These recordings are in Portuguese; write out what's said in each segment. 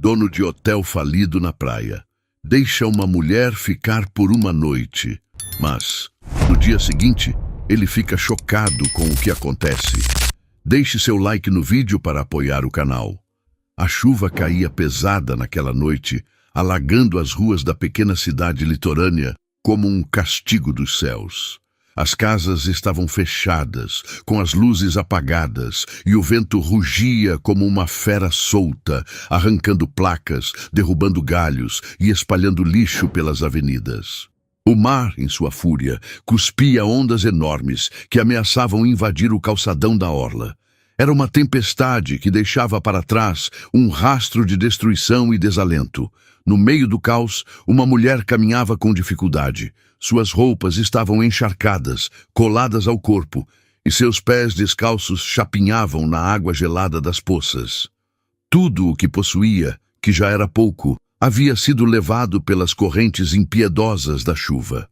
dono de hotel falido na praia. Deixa uma mulher ficar por uma noite, mas, no dia seguinte, ele fica chocado com o que acontece. Deixe seu like no vídeo para apoiar o canal. A chuva caía pesada naquela noite, alagando as ruas da pequena cidade litorânea como um castigo dos céus. As casas estavam fechadas, com as luzes apagadas, e o vento rugia como uma fera solta, arrancando placas, derrubando galhos e espalhando lixo pelas avenidas. O mar, em sua fúria, cuspia ondas enormes que ameaçavam invadir o calçadão da orla. Era uma tempestade que deixava para trás um rastro de destruição e desalento. No meio do caos, uma mulher caminhava com dificuldade. Suas roupas estavam encharcadas, coladas ao corpo, e seus pés descalços chapinhavam na água gelada das poças. Tudo o que possuía, que já era pouco, havia sido levado pelas correntes impiedosas da chuva.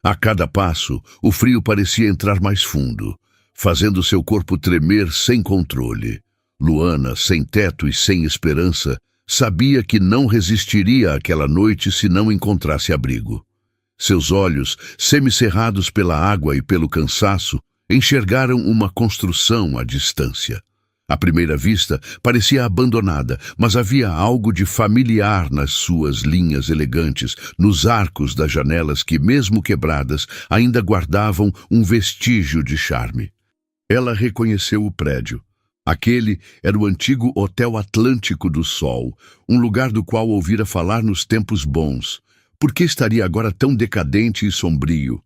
A cada passo, o frio parecia entrar mais fundo, fazendo seu corpo tremer sem controle. Luana, sem teto e sem esperança, sabia que não resistiria àquela noite se não encontrasse abrigo. Seus olhos, semicerrados pela água e pelo cansaço, enxergaram uma construção à distância. À primeira vista, parecia abandonada, mas havia algo de familiar nas suas linhas elegantes, nos arcos das janelas que, mesmo quebradas, ainda guardavam um vestígio de charme. Ela reconheceu o prédio. Aquele era o antigo Hotel Atlântico do Sol, um lugar do qual ouvira falar nos tempos bons. Por que estaria agora tão decadente e sombrio?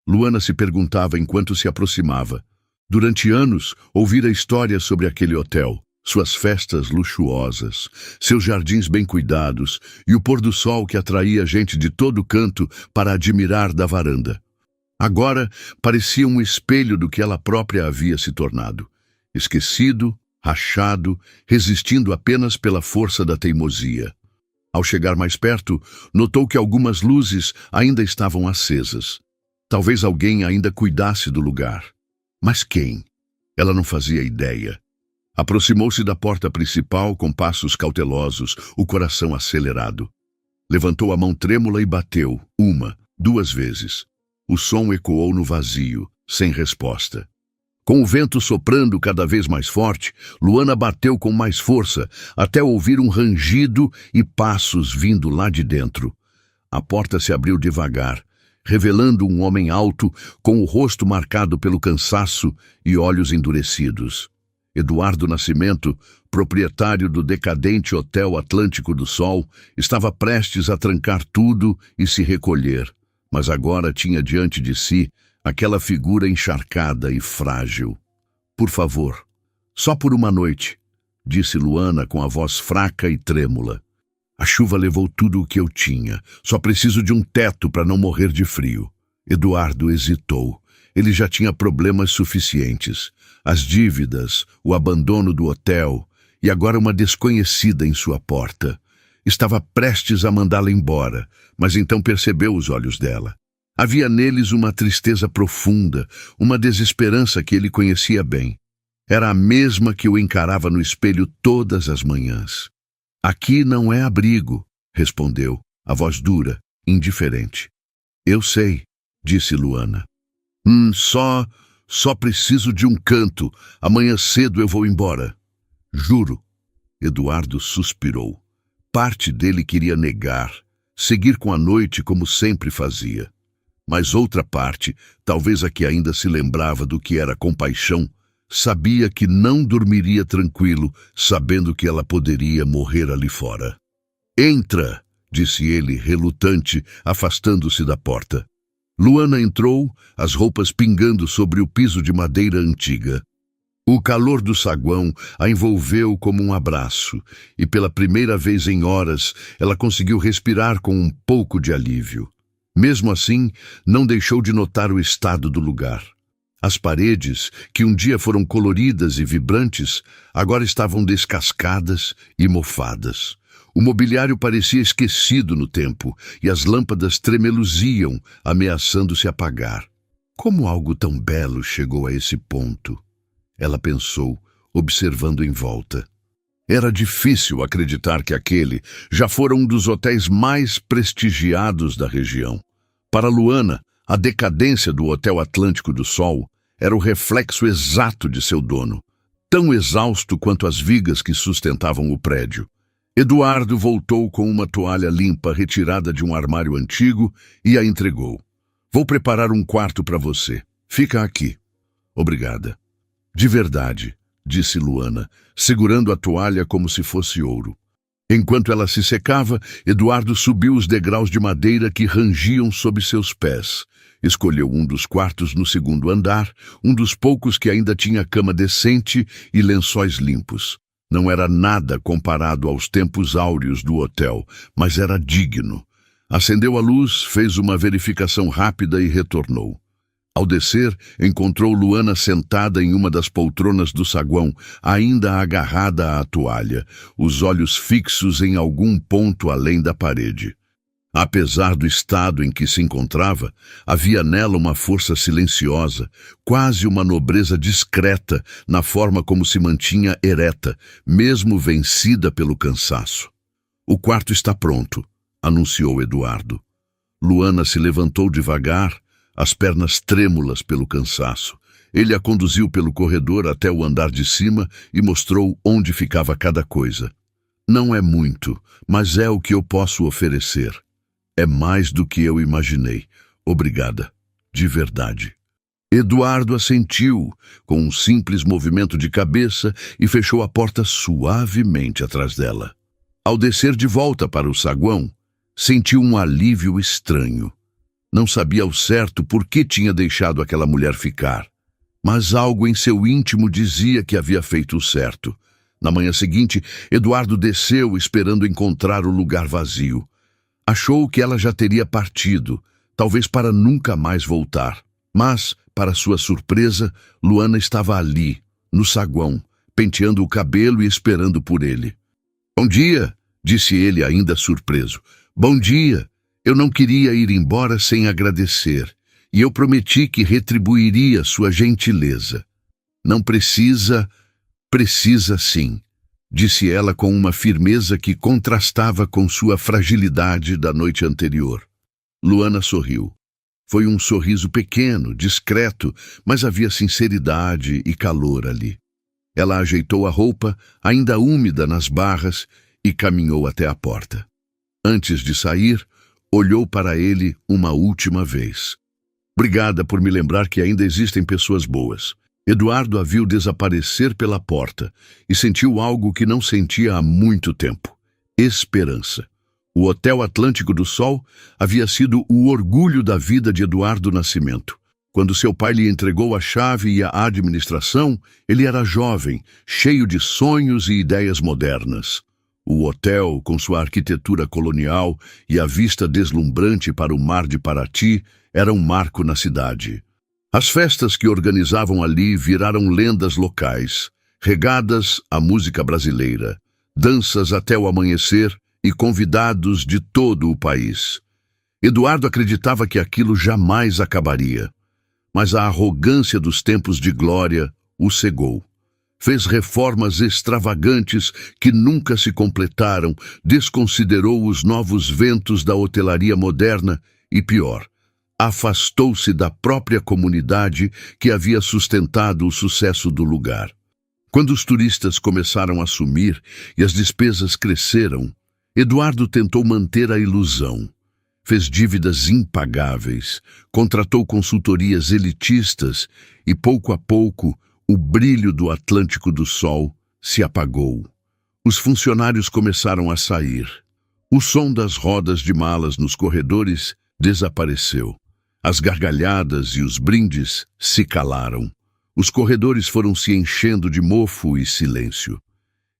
Luana se perguntava enquanto se aproximava. Durante anos, ouvira histórias sobre aquele hotel, suas festas luxuosas, seus jardins bem cuidados e o pôr do sol que atraía gente de todo canto para admirar da varanda. Agora, parecia um espelho do que ela própria havia se tornado. Esquecido, rachado, resistindo apenas pela força da teimosia. Ao chegar mais perto, notou que algumas luzes ainda estavam acesas. Talvez alguém ainda cuidasse do lugar. Mas quem? Ela não fazia ideia. Aproximou-se da porta principal com passos cautelosos, o coração acelerado. Levantou a mão trêmula e bateu, 1, 2 vezes. O som ecoou no vazio, sem resposta. Com o vento soprando cada vez mais forte, Luana bateu com mais força, até ouvir um rangido e passos vindo lá de dentro. A porta se abriu devagar, revelando um homem alto, com o rosto marcado pelo cansaço e olhos endurecidos. Eduardo Nascimento, proprietário do decadente Hotel Atlântico do Sol, estava prestes a trancar tudo e se recolher, mas agora tinha diante de si aquela figura encharcada e frágil. Por favor, só por uma noite, disse Luana com a voz fraca e trêmula. A chuva levou tudo o que eu tinha. Só preciso de um teto para não morrer de frio. Eduardo hesitou. Ele já tinha problemas suficientes. As dívidas, o abandono do hotel e agora uma desconhecida em sua porta. Estava prestes a mandá-la embora, mas então percebeu os olhos dela. Havia neles uma tristeza profunda, uma desesperança que ele conhecia bem. Era a mesma que o encarava no espelho todas as manhãs. Aqui não é abrigo, respondeu, a voz dura, indiferente. Eu sei, disse Luana. Só preciso de um canto. Amanhã cedo eu vou embora. Juro. Eduardo suspirou. Parte dele queria negar, seguir com a noite como sempre fazia. Mas outra parte, talvez a que ainda se lembrava do que era compaixão, sabia que não dormiria tranquilo, sabendo que ela poderia morrer ali fora. Entra, disse ele, relutante, afastando-se da porta. Luana entrou, as roupas pingando sobre o piso de madeira antiga. O calor do saguão a envolveu como um abraço, e pela primeira vez em horas ela conseguiu respirar com um pouco de alívio. Mesmo assim, não deixou de notar o estado do lugar. As paredes, que um dia foram coloridas e vibrantes, agora estavam descascadas e mofadas. O mobiliário parecia esquecido no tempo, e as lâmpadas tremeluziam, ameaçando se apagar. Como algo tão belo chegou a esse ponto? Ela pensou, observando em volta. Era difícil acreditar que aquele já fora um dos hotéis mais prestigiados da região. Para Luana, a decadência do Hotel Atlântico do Sol era o reflexo exato de seu dono, tão exausto quanto as vigas que sustentavam o prédio. Eduardo voltou com uma toalha limpa retirada de um armário antigo e a entregou. "Vou preparar um quarto para você. Fica aqui." "Obrigada." "De verdade," disse Luana, segurando a toalha como se fosse ouro. Enquanto ela se secava, Eduardo subiu os degraus de madeira que rangiam sob seus pés. Escolheu um dos quartos no segundo andar, um dos poucos que ainda tinha cama decente e lençóis limpos. Não era nada comparado aos tempos áureos do hotel, mas era digno. Acendeu a luz, fez uma verificação rápida e retornou. Ao descer, encontrou Luana sentada em uma das poltronas do saguão, ainda agarrada à toalha, os olhos fixos em algum ponto além da parede. Apesar do estado em que se encontrava, havia nela uma força silenciosa, quase uma nobreza discreta na forma como se mantinha ereta, mesmo vencida pelo cansaço. "O quarto está pronto," anunciou Eduardo. Luana se levantou devagar, as pernas trêmulas pelo cansaço. Ele a conduziu pelo corredor até o andar de cima e mostrou onde ficava cada coisa. "Não é muito, mas é o que eu posso oferecer. É mais do que eu imaginei. Obrigada. De verdade." Eduardo assentiu, com um simples movimento de cabeça, e fechou a porta suavemente atrás dela. Ao descer de volta para o saguão, sentiu um alívio estranho. Não sabia ao certo por que tinha deixado aquela mulher ficar, mas algo em seu íntimo dizia que havia feito o certo. Na manhã seguinte, Eduardo desceu esperando encontrar o lugar vazio. Achou que ela já teria partido, talvez para nunca mais voltar. Mas, para sua surpresa, Luana estava ali, no saguão, penteando o cabelo e esperando por ele. "Bom dia," disse ele ainda surpreso. "Bom dia. Eu não queria ir embora sem agradecer, e eu prometi que retribuiria sua gentileza." "Não precisa, precisa sim," disse ela com uma firmeza que contrastava com sua fragilidade da noite anterior. Luana sorriu. Foi um sorriso pequeno, discreto, mas havia sinceridade e calor ali. Ela ajeitou a roupa, ainda úmida nas barras, e caminhou até a porta. Antes de sair, olhou para ele uma última vez. "Obrigada por me lembrar que ainda existem pessoas boas." Eduardo a viu desaparecer pela porta e sentiu algo que não sentia há muito tempo: esperança. O Hotel Atlântico do Sol havia sido o orgulho da vida de Eduardo Nascimento. Quando seu pai lhe entregou a chave e a administração, ele era jovem, cheio de sonhos e ideias modernas. O hotel, com sua arquitetura colonial e a vista deslumbrante para o mar de Paraty, era um marco na cidade. As festas que organizavam ali viraram lendas locais, regadas à música brasileira, danças até o amanhecer e convidados de todo o país. Eduardo acreditava que aquilo jamais acabaria, mas a arrogância dos tempos de glória o cegou. Fez reformas extravagantes que nunca se completaram, desconsiderou os novos ventos da hotelaria moderna e, pior, afastou-se da própria comunidade que havia sustentado o sucesso do lugar. Quando os turistas começaram a sumir e as despesas cresceram, Eduardo tentou manter a ilusão. Fez dívidas impagáveis, contratou consultorias elitistas e, pouco a pouco, o brilho do Atlântico do Sol se apagou. Os funcionários começaram a sair. O som das rodas de malas nos corredores desapareceu. As gargalhadas e os brindes se calaram. Os corredores foram se enchendo de mofo e silêncio.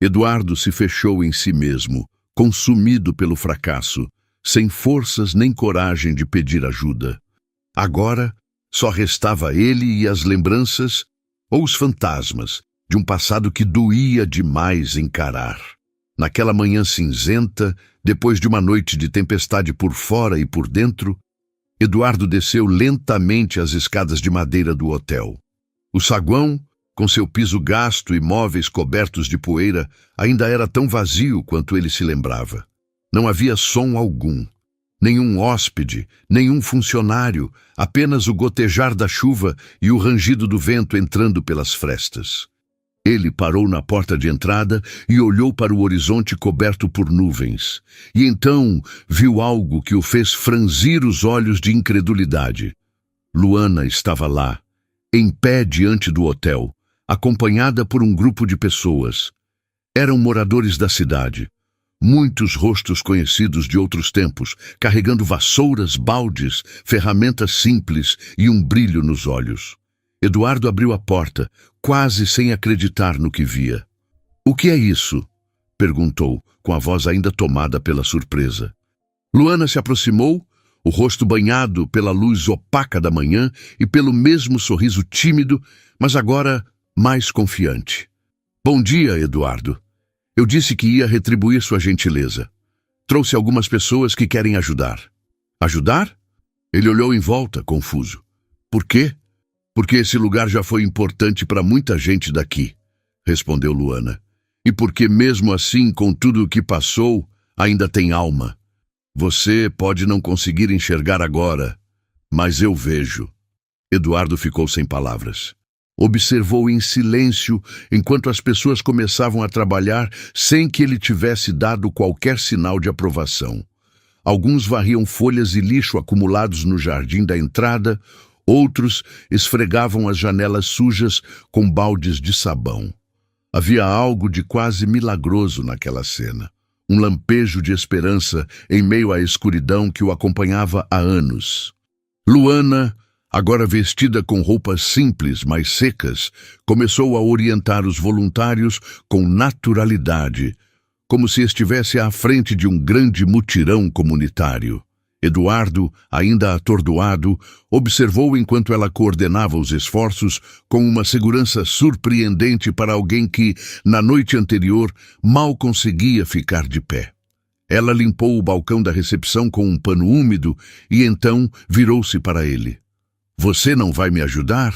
Eduardo se fechou em si mesmo, consumido pelo fracasso, sem forças nem coragem de pedir ajuda. Agora, só restava ele e as lembranças, ou os fantasmas, de um passado que doía demais encarar. Naquela manhã cinzenta, depois de uma noite de tempestade por fora e por dentro, Eduardo desceu lentamente as escadas de madeira do hotel. O saguão, Com seu piso gasto e móveis cobertos de poeira, ainda era tão vazio quanto ele se lembrava. Não havia som algum. Nenhum hóspede, nenhum funcionário, apenas o gotejar da chuva e o rangido do vento entrando pelas frestas. Ele parou na porta de entrada e olhou para o horizonte coberto por nuvens. E então viu algo que o fez franzir os olhos de incredulidade. Luana estava lá, em pé diante do hotel, acompanhada por um grupo de pessoas. Eram moradores da cidade. Muitos rostos conhecidos de outros tempos, carregando vassouras, baldes, ferramentas simples e um brilho nos olhos. Eduardo abriu a porta, quase sem acreditar no que via. "O que é isso?" perguntou, com a voz ainda tomada pela surpresa. Luana se aproximou, o rosto banhado pela luz opaca da manhã e pelo mesmo sorriso tímido, mas agora mais confiante. "Bom dia, Eduardo. Eu disse que ia retribuir sua gentileza. Trouxe algumas pessoas que querem ajudar." "Ajudar?" Ele olhou em volta, confuso. "Por quê?" "Porque esse lugar já foi importante para muita gente daqui", respondeu Luana. "E porque mesmo assim, com tudo o que passou, ainda tem alma. Você pode não conseguir enxergar agora, mas eu vejo." Eduardo ficou sem palavras. Observou em silêncio enquanto as pessoas começavam a trabalhar sem que ele tivesse dado qualquer sinal de aprovação. Alguns varriam folhas e lixo acumulados no jardim da entrada, outros esfregavam as janelas sujas com baldes de sabão. Havia algo de quase milagroso naquela cena. Um lampejo de esperança em meio à escuridão que o acompanhava há anos. Luana, agora vestida com roupas simples, mas secas, começou a orientar os voluntários com naturalidade, como se estivesse à frente de um grande mutirão comunitário. Eduardo, ainda atordoado, observou enquanto ela coordenava os esforços com uma segurança surpreendente para alguém que, na noite anterior, mal conseguia ficar de pé. Ela limpou o balcão da recepção com um pano úmido e então virou-se para ele. "Você não vai me ajudar?"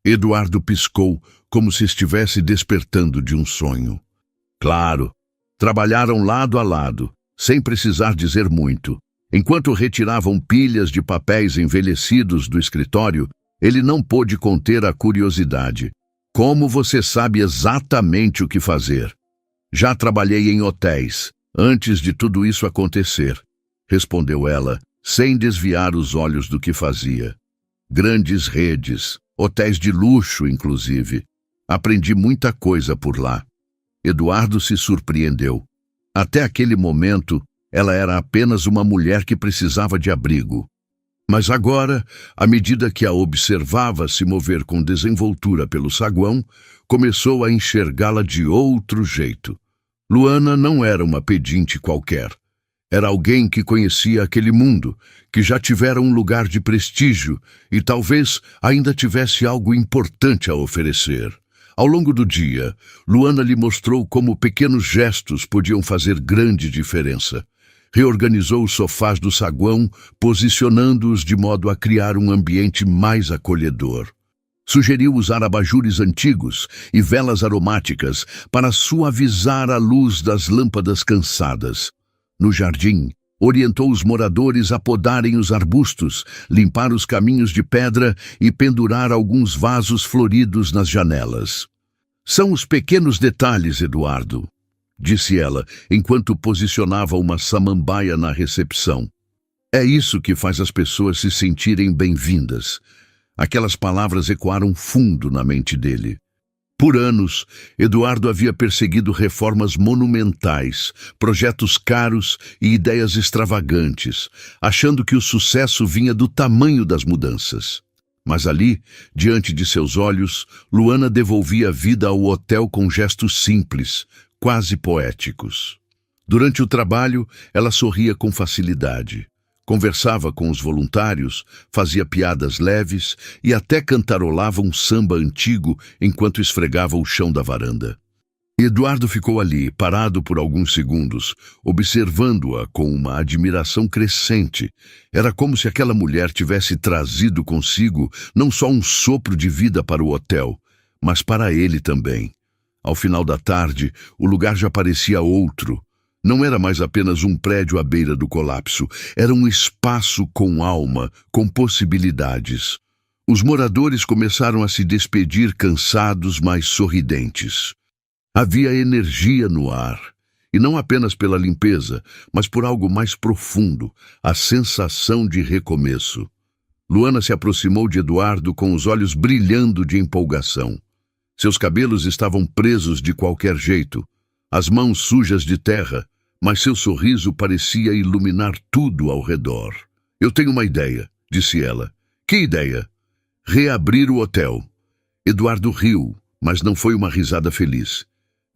Eduardo piscou, como se estivesse despertando de um sonho. Claro. Trabalharam lado a lado, sem precisar dizer muito. Enquanto retiravam pilhas de papéis envelhecidos do escritório, ele não pôde conter a curiosidade. "Como você sabe exatamente o que fazer?" "Já trabalhei em hotéis, antes de tudo isso acontecer", respondeu ela, sem desviar os olhos do que fazia. "Grandes redes, hotéis de luxo, inclusive. Aprendi muita coisa por lá." Eduardo se surpreendeu. Até aquele momento, ela era apenas uma mulher que precisava de abrigo. Mas agora, à medida que a observava se mover com desenvoltura pelo saguão, começou a enxergá-la de outro jeito. Luana não era uma pedinte qualquer. Era alguém que conhecia aquele mundo, que já tivera um lugar de prestígio e talvez ainda tivesse algo importante a oferecer. Ao longo do dia, Luana lhe mostrou como pequenos gestos podiam fazer grande diferença. Reorganizou os sofás do saguão, posicionando-os de modo a criar um ambiente mais acolhedor. Sugeriu usar abajures antigos e velas aromáticas para suavizar a luz das lâmpadas cansadas. No jardim, orientou os moradores a podarem os arbustos, limpar os caminhos de pedra e pendurar alguns vasos floridos nas janelas. "São os pequenos detalhes, Eduardo", disse ela, enquanto posicionava uma samambaia na recepção. "É isso que faz as pessoas se sentirem bem-vindas." Aquelas palavras ecoaram fundo na mente dele. Por anos, Eduardo havia perseguido reformas monumentais, projetos caros e ideias extravagantes, achando que o sucesso vinha do tamanho das mudanças. Mas ali, diante de seus olhos, Luana devolvia vida ao hotel com gestos simples, quase poéticos. Durante o trabalho, ela sorria com facilidade. Conversava com os voluntários, fazia piadas leves e até cantarolava um samba antigo enquanto esfregava o chão da varanda. Eduardo ficou ali, parado por alguns segundos, observando-a com uma admiração crescente. Era como se aquela mulher tivesse trazido consigo não só um sopro de vida para o hotel, mas para ele também. Ao final da tarde, o lugar já parecia outro. Não era mais apenas um prédio à beira do colapso, era um espaço com alma, com possibilidades. Os moradores começaram a se despedir cansados, mas sorridentes. Havia energia no ar, e não apenas pela limpeza, mas por algo mais profundo, a sensação de recomeço. Luana se aproximou de Eduardo com os olhos brilhando de empolgação. Seus cabelos estavam presos de qualquer jeito, as mãos sujas de terra, mas seu sorriso parecia iluminar tudo ao redor. "Eu tenho uma ideia", disse ela. "Que ideia?" "Reabrir o hotel." Eduardo riu, mas não foi uma risada feliz.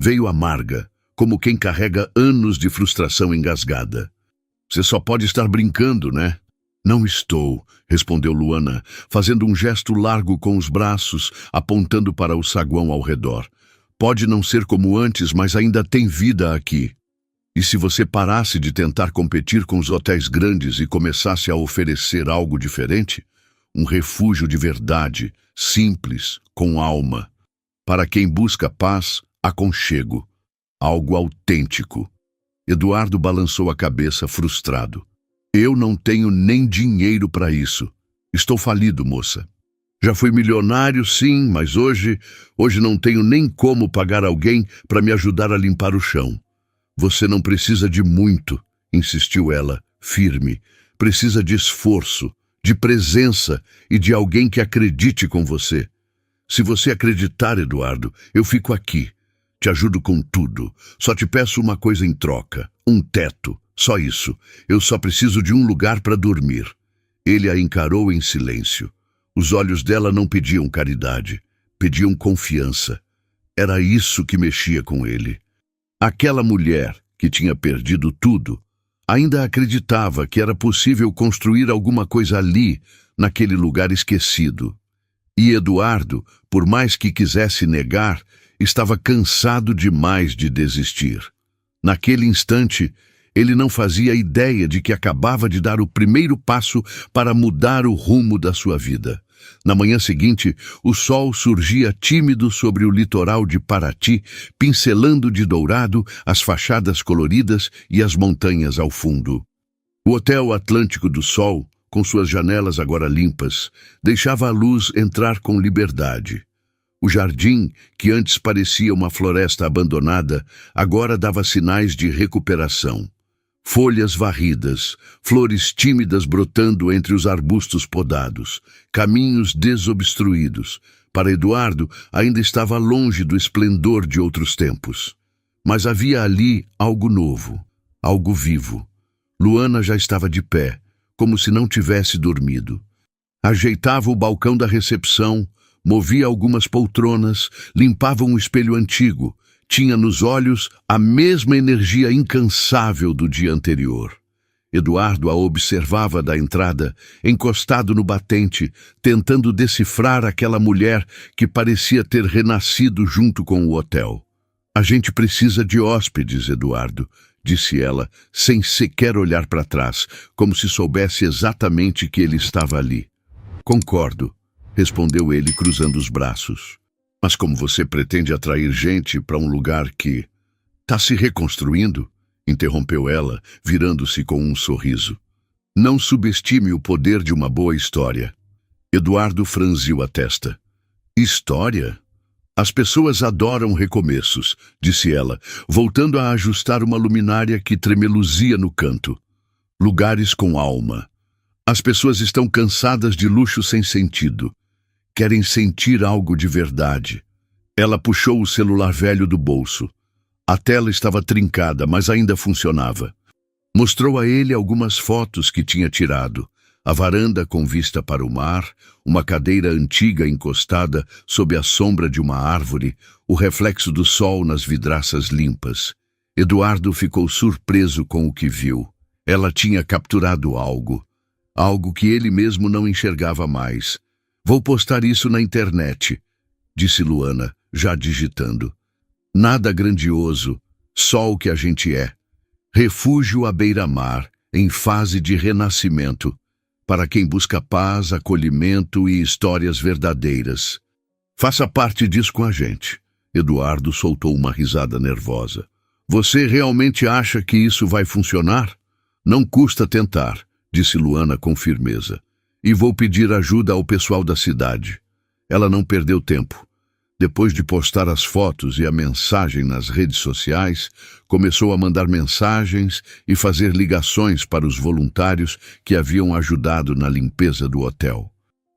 Veio amarga, como quem carrega anos de frustração engasgada. "Você só pode estar brincando, né?" "Não estou", respondeu Luana, fazendo um gesto largo com os braços, apontando para o saguão ao redor. "Pode não ser como antes, mas ainda tem vida aqui. E se você parasse de tentar competir com os hotéis grandes e começasse a oferecer algo diferente? Um refúgio de verdade, simples, com alma. Para quem busca paz, aconchego. Algo autêntico." Eduardo balançou a cabeça frustrado. "Eu não tenho nem dinheiro para isso. Estou falido, moça. Já fui milionário, sim, mas hoje não tenho nem como pagar alguém para me ajudar a limpar o chão." "Você não precisa de muito", insistiu ela, firme. "Precisa de esforço, de presença e de alguém que acredite com você. Se você acreditar, Eduardo, eu fico aqui. Te ajudo com tudo. Só te peço uma coisa em troca. Um teto. Só isso. Eu só preciso de um lugar para dormir." Ele a encarou em silêncio. Os olhos dela não pediam caridade. Pediam confiança. Era isso que mexia com ele. Aquela mulher, que tinha perdido tudo, ainda acreditava que era possível construir alguma coisa ali, naquele lugar esquecido. E Eduardo, por mais que quisesse negar, estava cansado demais de desistir. Naquele instante, ele não fazia ideia de que acabava de dar o primeiro passo para mudar o rumo da sua vida. Na manhã seguinte, o sol surgia tímido sobre o litoral de Paraty, pincelando de dourado as fachadas coloridas e as montanhas ao fundo. O Hotel Atlântico do Sol, com suas janelas agora limpas, deixava a luz entrar com liberdade. O jardim, que antes parecia uma floresta abandonada, agora dava sinais de recuperação. Folhas varridas, flores tímidas brotando entre os arbustos podados, caminhos desobstruídos. Para Eduardo, ainda estava longe do esplendor de outros tempos. Mas havia ali algo novo, algo vivo. Luana já estava de pé, como se não tivesse dormido. Ajeitava o balcão da recepção, movia algumas poltronas, limpava um espelho antigo. Tinha nos olhos a mesma energia incansável do dia anterior. Eduardo a observava da entrada, encostado no batente, tentando decifrar aquela mulher que parecia ter renascido junto com o hotel. "A gente precisa de hóspedes, Eduardo", disse ela, sem sequer olhar para trás, como se soubesse exatamente que ele estava ali. "Concordo", respondeu ele, cruzando os braços. "Mas como você pretende atrair gente para um lugar que está se reconstruindo?" interrompeu ela, virando-se com um sorriso. "Não subestime o poder de uma boa história." Eduardo franziu a testa. "História? As pessoas adoram recomeços", disse ela, voltando a ajustar uma luminária que tremeluzia no canto. "Lugares com alma. As pessoas estão cansadas de luxo sem sentido. Querem sentir algo de verdade." Ela puxou o celular velho do bolso. A tela estava trincada, mas ainda funcionava. Mostrou a ele algumas fotos que tinha tirado. A varanda com vista para o mar, uma cadeira antiga encostada sob a sombra de uma árvore, o reflexo do sol nas vidraças limpas. Eduardo ficou surpreso com o que viu. Ela tinha capturado algo. Algo que ele mesmo não enxergava mais. "Vou postar isso na internet", disse Luana, já digitando. "Nada grandioso, só o que a gente é. Refúgio à beira-mar, em fase de renascimento, para quem busca paz, acolhimento e histórias verdadeiras." Faça parte disso com a gente. Eduardo soltou uma risada nervosa. Você realmente acha que isso vai funcionar? Não custa tentar, disse Luana com firmeza. E vou pedir ajuda ao pessoal da cidade. Ela não perdeu tempo. Depois de postar as fotos e a mensagem nas redes sociais, começou a mandar mensagens e fazer ligações para os voluntários que haviam ajudado na limpeza do hotel.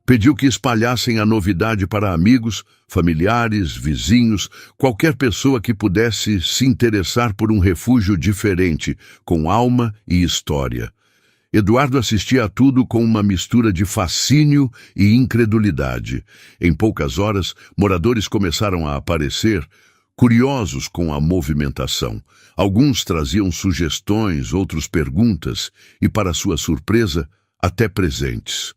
Pediu que espalhassem a novidade para amigos, familiares, vizinhos, qualquer pessoa que pudesse se interessar por um refúgio diferente, com alma e história. Eduardo assistia a tudo com uma mistura de fascínio e incredulidade. Em poucas horas, moradores começaram a aparecer, curiosos com a movimentação. Alguns traziam sugestões, outros perguntas e, para sua surpresa, até presentes.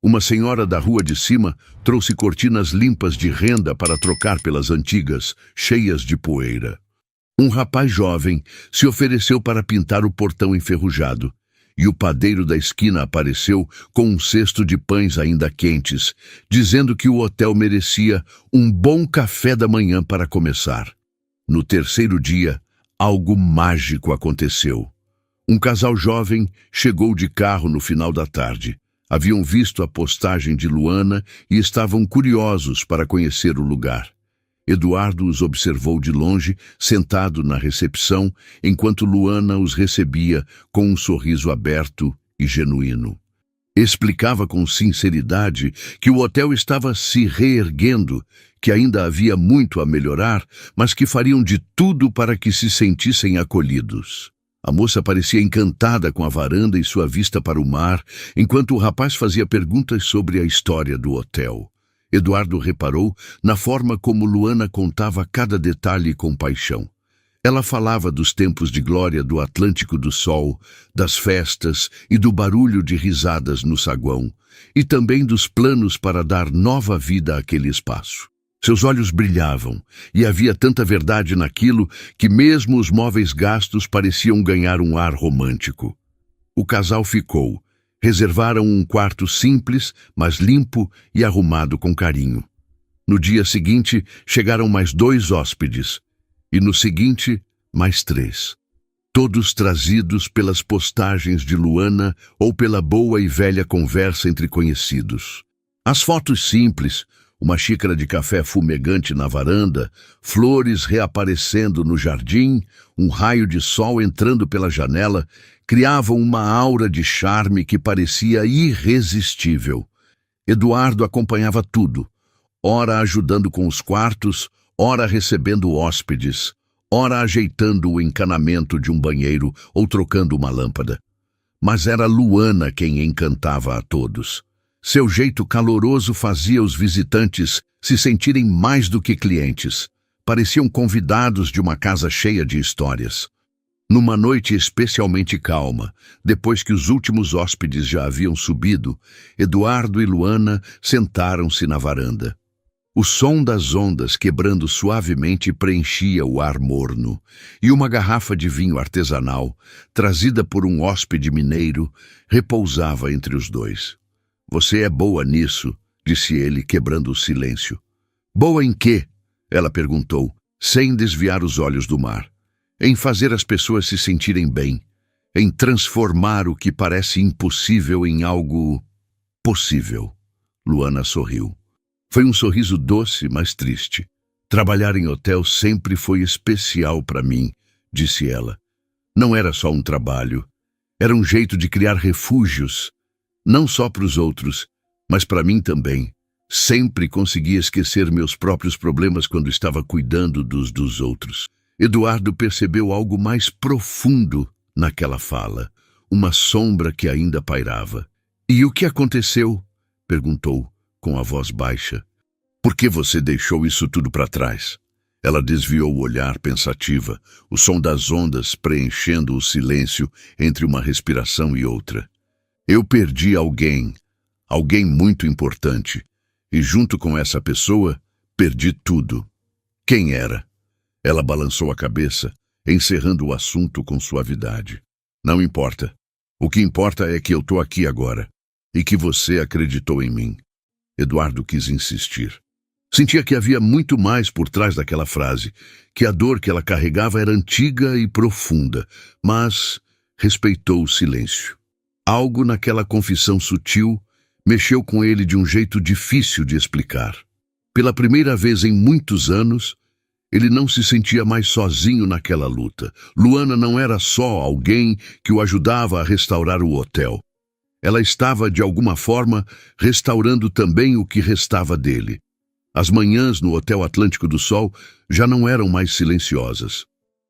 Uma senhora da rua de cima trouxe cortinas limpas de renda para trocar pelas antigas, cheias de poeira. Um rapaz jovem se ofereceu para pintar o portão enferrujado, e o padeiro da esquina apareceu com um cesto de pães ainda quentes, dizendo que o hotel merecia um bom café da manhã para começar. No terceiro dia, algo mágico aconteceu. Um casal jovem chegou de carro no final da tarde. Haviam visto a postagem de Luana e estavam curiosos para conhecer o lugar. Eduardo os observou de longe, sentado na recepção, enquanto Luana os recebia com um sorriso aberto e genuíno. Explicava com sinceridade que o hotel estava se reerguendo, que ainda havia muito a melhorar, mas que fariam de tudo para que se sentissem acolhidos. A moça parecia encantada com a varanda e sua vista para o mar, enquanto o rapaz fazia perguntas sobre a história do hotel. Eduardo reparou na forma como Luana contava cada detalhe com paixão. Ela falava dos tempos de glória do Atlântico do Sol, das festas e do barulho de risadas no saguão, e também dos planos para dar nova vida àquele espaço. Seus olhos brilhavam, e havia tanta verdade naquilo que mesmo os móveis gastos pareciam ganhar um ar romântico. O casal ficou. Reservaram um quarto simples, mas limpo e arrumado com carinho. No dia seguinte, chegaram mais 2 hóspedes, e no seguinte, mais 3. Todos trazidos pelas postagens de Luana ou pela boa e velha conversa entre conhecidos. As fotos simples, uma xícara de café fumegante na varanda, flores reaparecendo no jardim, um raio de sol entrando pela janela, criavam uma aura de charme que parecia irresistível. Eduardo acompanhava tudo, ora ajudando com os quartos, ora recebendo hóspedes, ora ajeitando o encanamento de um banheiro ou trocando uma lâmpada. Mas era Luana quem encantava a todos. Seu jeito caloroso fazia os visitantes se sentirem mais do que clientes. Pareciam convidados de uma casa cheia de histórias. Numa noite especialmente calma, depois que os últimos hóspedes já haviam subido, Eduardo e Luana sentaram-se na varanda. O som das ondas quebrando suavemente preenchia o ar morno, e uma garrafa de vinho artesanal, trazida por um hóspede mineiro, repousava entre os dois. Você é boa nisso, disse ele, quebrando o silêncio. Boa em quê? Ela perguntou, sem desviar os olhos do mar. Em fazer as pessoas se sentirem bem, em transformar o que parece impossível em algo possível. Luana sorriu. Foi um sorriso doce, mas triste. Trabalhar em hotel sempre foi especial para mim, disse ela. Não era só um trabalho, era um jeito de criar refúgios, não só para os outros, mas para mim também. Sempre conseguia esquecer meus próprios problemas quando estava cuidando dos outros. Eduardo percebeu algo mais profundo naquela fala, uma sombra que ainda pairava. E o que aconteceu? Perguntou, com a voz baixa. Por que você deixou isso tudo para trás? Ela desviou o olhar pensativa, o som das ondas preenchendo o silêncio entre uma respiração e outra. Eu perdi alguém muito importante, e junto com essa pessoa, perdi tudo. Quem era? Ela balançou a cabeça, encerrando o assunto com suavidade. Não importa. O que importa é que eu estou aqui agora, e que você acreditou em mim. Eduardo quis insistir. Sentia que havia muito mais por trás daquela frase, que a dor que ela carregava era antiga e profunda, mas respeitou o silêncio. Algo naquela confissão sutil mexeu com ele de um jeito difícil de explicar. Pela primeira vez em muitos anos, ele não se sentia mais sozinho naquela luta. Luana não era só alguém que o ajudava a restaurar o hotel. Ela estava, de alguma forma, restaurando também o que restava dele. As manhãs no Hotel Atlântico do Sol já não eram mais silenciosas.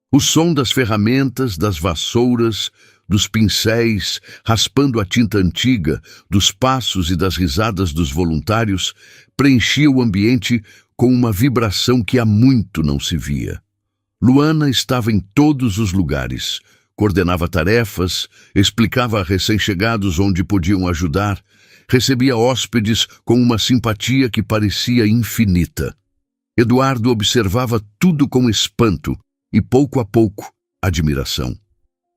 O som das ferramentas, das vassouras, dos pincéis, raspando a tinta antiga, dos passos e das risadas dos voluntários, preenchia o ambiente com uma vibração que há muito não se via. Luana estava em todos os lugares, coordenava tarefas, explicava a recém-chegados onde podiam ajudar, recebia hóspedes com uma simpatia que parecia infinita. Eduardo observava tudo com espanto e, pouco a pouco, admiração.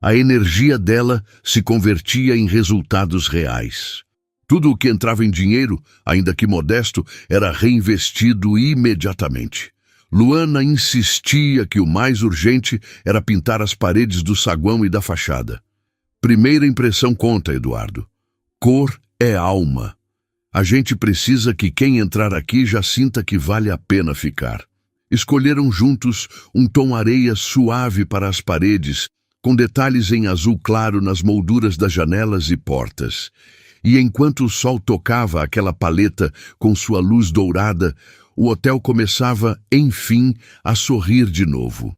A energia dela se convertia em resultados reais. Tudo o que entrava em dinheiro, ainda que modesto, era reinvestido imediatamente. Luana insistia que o mais urgente era pintar as paredes do saguão e da fachada. Primeira impressão conta, Eduardo. Cor é alma. A gente precisa que quem entrar aqui já sinta que vale a pena ficar. Escolheram juntos um tom areia suave para as paredes, com detalhes em azul claro nas molduras das janelas e portas. E enquanto o sol tocava aquela paleta com sua luz dourada, o hotel começava, enfim, a sorrir de novo.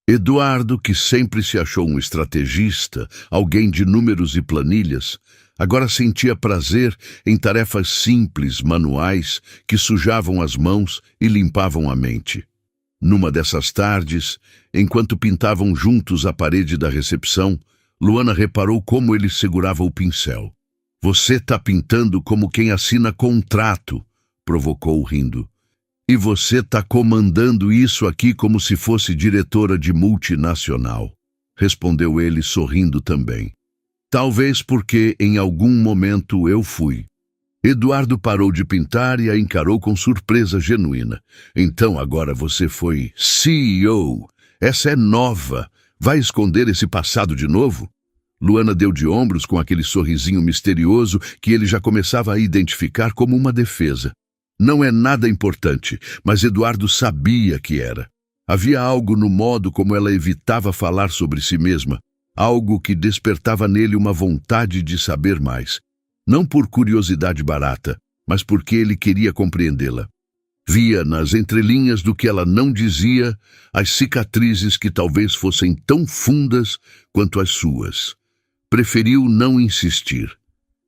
Eduardo, que sempre se achou um estrategista, alguém de números e planilhas, agora sentia prazer em tarefas simples, manuais, que sujavam as mãos e limpavam a mente. Numa dessas tardes, enquanto pintavam juntos a parede da recepção, Luana reparou como ele segurava o pincel. "Você está pintando como quem assina contrato", provocou rindo. "E você está comandando isso aqui como se fosse diretora de multinacional", respondeu ele sorrindo também. "Talvez porque em algum momento eu fui." Eduardo parou de pintar e a encarou com surpresa genuína. "Então agora você foi CEO. Essa é nova. Vai esconder esse passado de novo?" Luana deu de ombros com aquele sorrisinho misterioso que ele já começava a identificar como uma defesa. Não é nada importante, mas Eduardo sabia que era. Havia algo no modo como ela evitava falar sobre si mesma, algo que despertava nele uma vontade de saber mais. Não por curiosidade barata, mas porque ele queria compreendê-la. Via nas entrelinhas do que ela não dizia as cicatrizes que talvez fossem tão fundas quanto as suas. Preferiu não insistir.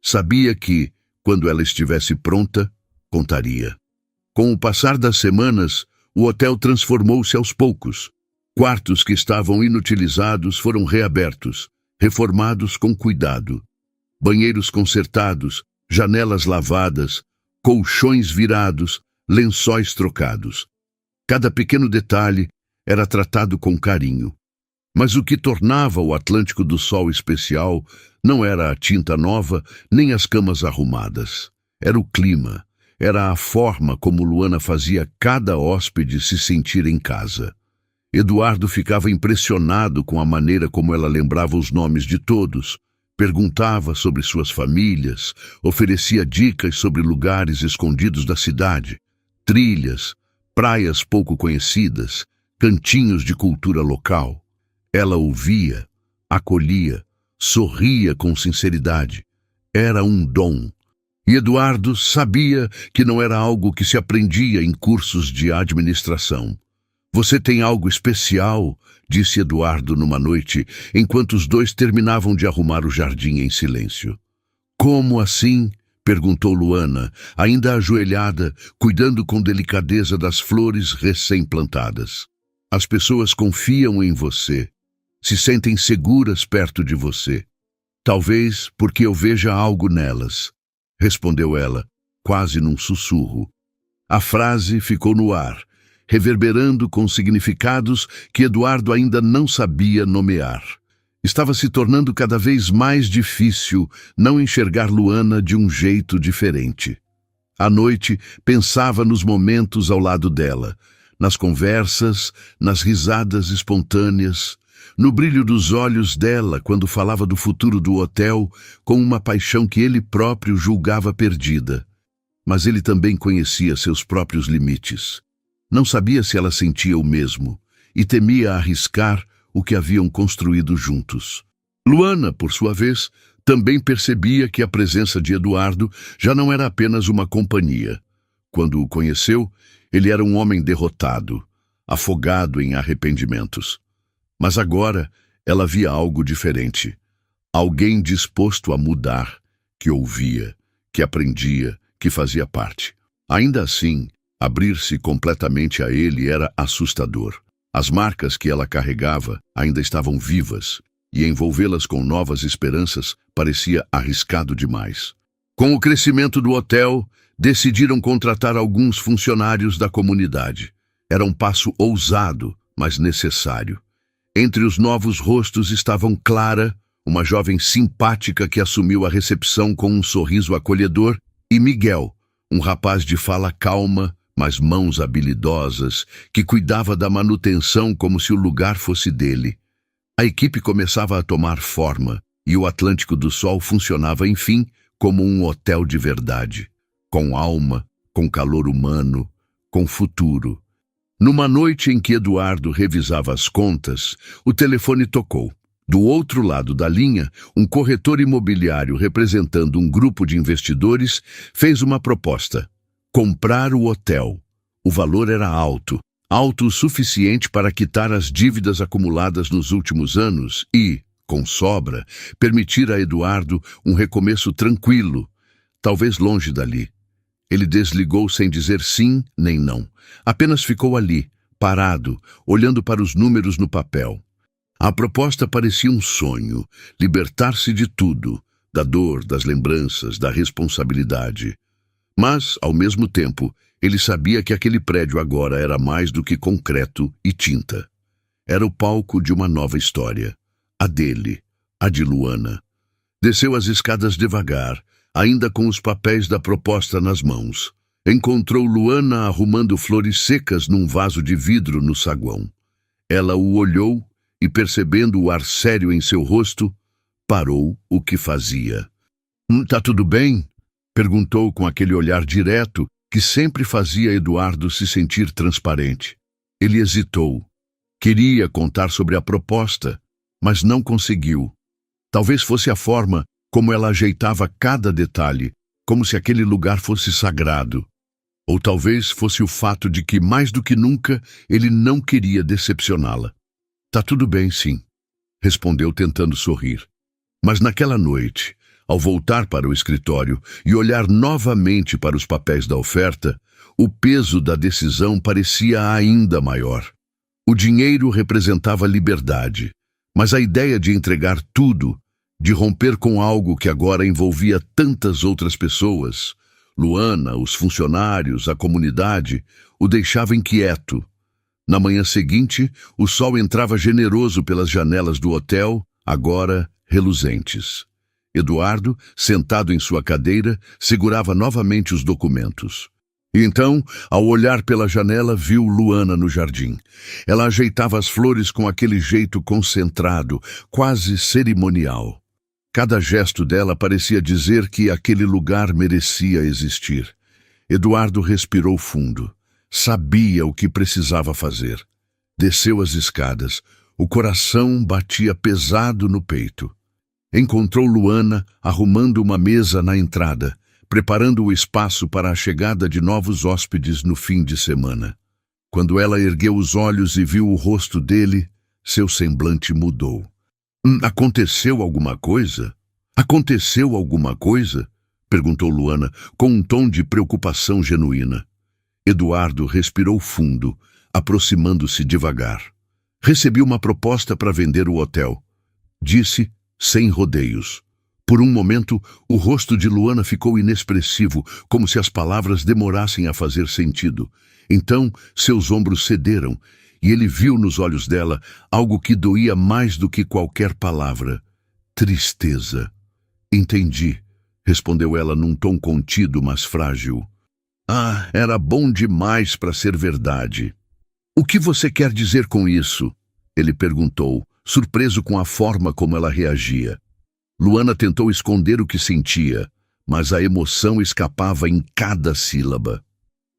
Sabia que, quando ela estivesse pronta, contaria. Com o passar das semanas, o hotel transformou-se aos poucos. Quartos que estavam inutilizados foram reabertos, reformados com cuidado. Banheiros consertados, janelas lavadas, colchões virados, lençóis trocados. Cada pequeno detalhe era tratado com carinho. Mas o que tornava o Atlântico do Sol especial não era a tinta nova, nem as camas arrumadas. Era o clima, era a forma como Luana fazia cada hóspede se sentir em casa. Eduardo ficava impressionado com a maneira como ela lembrava os nomes de todos, perguntava sobre suas famílias, oferecia dicas sobre lugares escondidos da cidade, trilhas, praias pouco conhecidas, cantinhos de cultura local. Ela ouvia, acolhia, sorria com sinceridade. Era um dom. E Eduardo sabia que não era algo que se aprendia em cursos de administração. "Você tem algo especial", disse Eduardo numa noite, enquanto os dois terminavam de arrumar o jardim em silêncio. "Como assim?", perguntou Luana, ainda ajoelhada, cuidando com delicadeza das flores recém-plantadas. "As pessoas confiam em você, se sentem seguras perto de você. Talvez porque eu veja algo nelas", respondeu ela, quase num sussurro. A frase ficou no ar, reverberando com significados que Eduardo ainda não sabia nomear. Estava se tornando cada vez mais difícil não enxergar Luana de um jeito diferente. à noite, pensava nos momentos ao lado dela, nas conversas, nas risadas espontâneas, no brilho dos olhos dela quando falava do futuro do hotel com uma paixão que ele próprio julgava perdida. Mas ele também conhecia seus próprios limites. Não sabia se ela sentia o mesmo e temia arriscar o que haviam construído juntos. Luana, por sua vez, também percebia que a presença de Eduardo já não era apenas uma companhia. Quando o conheceu, ele era um homem derrotado, afogado em arrependimentos. Mas agora ela via algo diferente. Alguém disposto a mudar, que ouvia, que aprendia, que fazia parte. Ainda assim, abrir-se completamente a ele era assustador. As marcas que ela carregava ainda estavam vivas, e envolvê-las com novas esperanças parecia arriscado demais. Com o crescimento do hotel, decidiram contratar alguns funcionários da comunidade. Era um passo ousado, mas necessário. Entre os novos rostos estavam Clara, uma jovem simpática que assumiu a recepção com um sorriso acolhedor, e Miguel, um rapaz de fala calma, mas mãos habilidosas, que cuidava da manutenção como se o lugar fosse dele. A equipe começava a tomar forma, e o Atlântico do Sol funcionava, enfim, como um hotel de verdade, com alma, com calor humano, com futuro. Numa noite em que Eduardo revisava as contas, o telefone tocou. Do outro lado da linha, um corretor imobiliário representando um grupo de investidores fez uma proposta: comprar o hotel. O valor era alto, alto o suficiente para quitar as dívidas acumuladas nos últimos anos e, com sobra, permitir a Eduardo um recomeço tranquilo, talvez longe dali. Ele desligou sem dizer sim nem não. Apenas ficou ali, parado, olhando para os números no papel. A proposta parecia um sonho, libertar-se de tudo, da dor, das lembranças, da responsabilidade. Mas, ao mesmo tempo, ele sabia que aquele prédio agora era mais do que concreto e tinta. Era o palco de uma nova história. A dele, a de Luana. Desceu as escadas devagar, ainda com os papéis da proposta nas mãos. Encontrou Luana arrumando flores secas num vaso de vidro no saguão. Ela o olhou e, percebendo o ar sério em seu rosto, parou o que fazia. Tá tudo bem?" perguntou com aquele olhar direto que sempre fazia Eduardo se sentir transparente. Ele hesitou. Queria contar sobre a proposta, mas não conseguiu. Talvez fosse a forma como ela ajeitava cada detalhe, como se aquele lugar fosse sagrado. Ou talvez fosse o fato de que, mais do que nunca, ele não queria decepcioná-la. "Tá tudo bem, sim", respondeu tentando sorrir. Mas naquela noite, ao voltar para o escritório e olhar novamente para os papéis da oferta, o peso da decisão parecia ainda maior. O dinheiro representava liberdade, mas a ideia de entregar tudo, de romper com algo que agora envolvia tantas outras pessoas, Luana, os funcionários, a comunidade, o deixava inquieto. Na manhã seguinte, o sol entrava generoso pelas janelas do hotel, agora reluzentes. Eduardo, sentado em sua cadeira, segurava novamente os documentos. E então, ao olhar pela janela, viu Luana no jardim. Ela ajeitava as flores com aquele jeito concentrado, quase cerimonial. Cada gesto dela parecia dizer que aquele lugar merecia existir. Eduardo respirou fundo. Sabia o que precisava fazer. Desceu as escadas. O coração batia pesado no peito. Encontrou Luana arrumando uma mesa na entrada, preparando o espaço para a chegada de novos hóspedes no fim de semana. Quando ela ergueu os olhos e viu o rosto dele, seu semblante mudou. Aconteceu alguma coisa? Aconteceu alguma coisa?" perguntou Luana, com um tom de preocupação genuína. Eduardo respirou fundo, aproximando-se devagar. "Recebi uma proposta para vender o hotel", disse, sem rodeios. Por um momento, o rosto de Luana ficou inexpressivo, como se as palavras demorassem a fazer sentido. Então, seus ombros cederam, e ele viu nos olhos dela algo que doía mais do que qualquer palavra: tristeza. "Entendi", respondeu ela num tom contido, mas frágil. Ah, era bom demais para ser verdade. O que você quer dizer com isso? Ele perguntou, surpreso com a forma como ela reagia. Luana tentou esconder o que sentia, mas a emoção escapava em cada sílaba.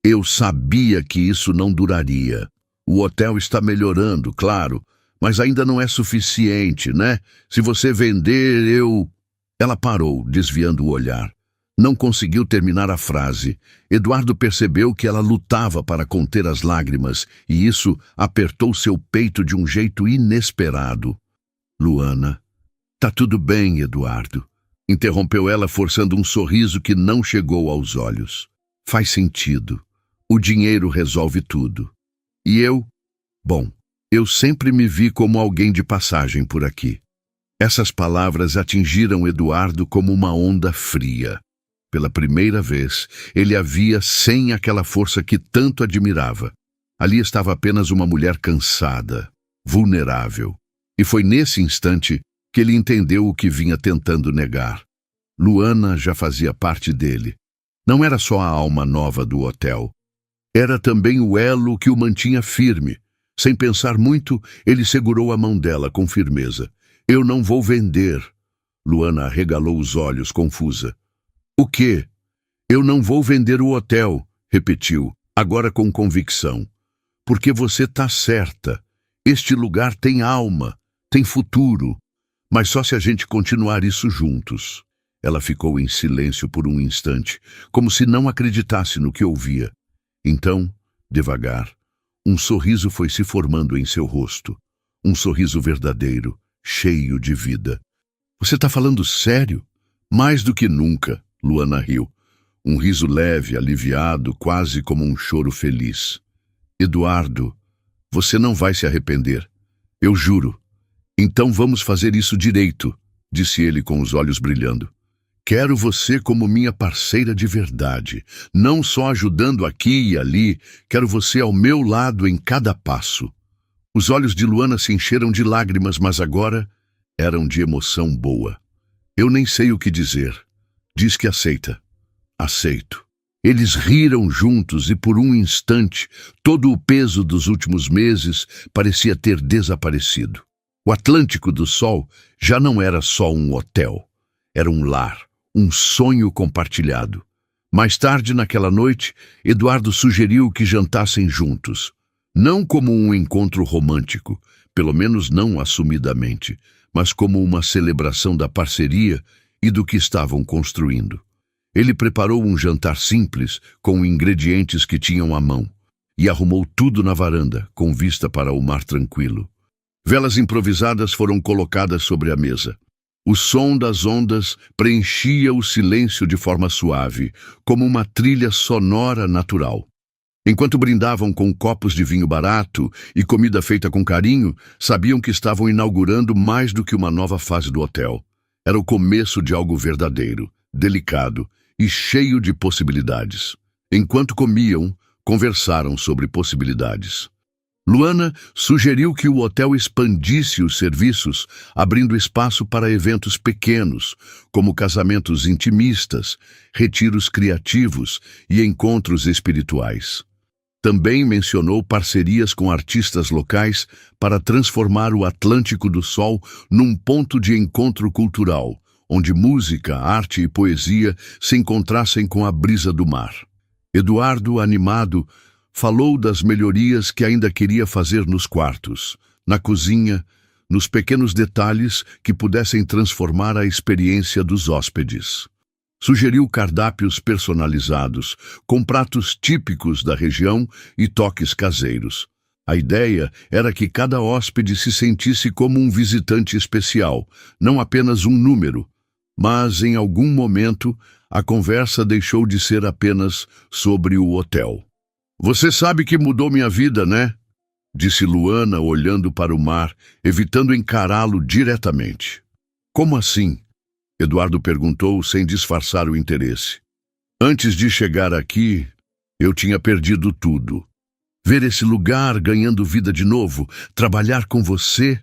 Eu sabia que isso não duraria. O hotel está melhorando, claro, mas ainda não é suficiente, né? Se você vender, eu... Ela parou, desviando o olhar. Não conseguiu terminar a frase. Eduardo percebeu que ela lutava para conter as lágrimas, e isso apertou seu peito de um jeito inesperado. Luana... Tá tudo bem, Eduardo. Interrompeu ela, forçando um sorriso que não chegou aos olhos. Faz sentido. O dinheiro resolve tudo. E eu? Bom, eu sempre me vi como alguém de passagem por aqui. Essas palavras atingiram Eduardo como uma onda fria. Pela primeira vez, ele a via sem aquela força que tanto admirava. Ali estava apenas uma mulher cansada, vulnerável. E foi nesse instante que ele entendeu o que vinha tentando negar. Luana já fazia parte dele. Não era só a alma nova do hotel. Era também o elo que o mantinha firme. Sem pensar muito, ele segurou a mão dela com firmeza. Eu não vou vender. Luana arregalou os olhos, confusa. O quê? Eu não vou vender o hotel, repetiu, agora com convicção. Porque você tá certa. Este lugar tem alma, tem futuro. Mas só se a gente continuar isso juntos. Ela ficou em silêncio por um instante, como se não acreditasse no que ouvia. Então, devagar, um sorriso foi se formando em seu rosto. Um sorriso verdadeiro, cheio de vida. Você tá falando sério? Mais do que nunca, Luana riu. Um riso leve, aliviado, quase como um choro feliz. Eduardo, você não vai se arrepender. Eu juro. Então vamos fazer isso direito, disse ele com os olhos brilhando. Quero você como minha parceira de verdade, não só ajudando aqui e ali, quero você ao meu lado em cada passo. Os olhos de Luana se encheram de lágrimas, mas agora eram de emoção boa. Eu nem sei o que dizer. Diz que aceita. Aceito. Eles riram juntos e por um instante todo o peso dos últimos meses parecia ter desaparecido. O Atlântico do Sol já não era só um hotel, era um lar, um sonho compartilhado. Mais tarde naquela noite, Eduardo sugeriu que jantassem juntos. Não como um encontro romântico, pelo menos não assumidamente, mas como uma celebração da parceria e do que estavam construindo. Ele preparou um jantar simples, com ingredientes que tinham à mão, e arrumou tudo na varanda, com vista para o mar tranquilo. Velas improvisadas foram colocadas sobre a mesa. O som das ondas preenchia o silêncio de forma suave, como uma trilha sonora natural. Enquanto brindavam com copos de vinho barato e comida feita com carinho, sabiam que estavam inaugurando mais do que uma nova fase do hotel. Era o começo de algo verdadeiro, delicado e cheio de possibilidades. Enquanto comiam, conversaram sobre possibilidades. Luana sugeriu que o hotel expandisse os serviços, abrindo espaço para eventos pequenos, como casamentos intimistas, retiros criativos e encontros espirituais. Também mencionou parcerias com artistas locais para transformar o Atlântico do Sol num ponto de encontro cultural, onde música, arte e poesia se encontrassem com a brisa do mar. Eduardo, animado, falou das melhorias que ainda queria fazer nos quartos, na cozinha, nos pequenos detalhes que pudessem transformar a experiência dos hóspedes. Sugeriu cardápios personalizados, com pratos típicos da região e toques caseiros. A ideia era que cada hóspede se sentisse como um visitante especial, não apenas um número. Mas, em algum momento, a conversa deixou de ser apenas sobre o hotel. Você sabe que mudou minha vida, né? Disse Luana, olhando para o mar, evitando encará-lo diretamente. Como assim? Eduardo perguntou, sem disfarçar o interesse. Antes de chegar aqui, eu tinha perdido tudo. Ver esse lugar ganhando vida de novo, trabalhar com você,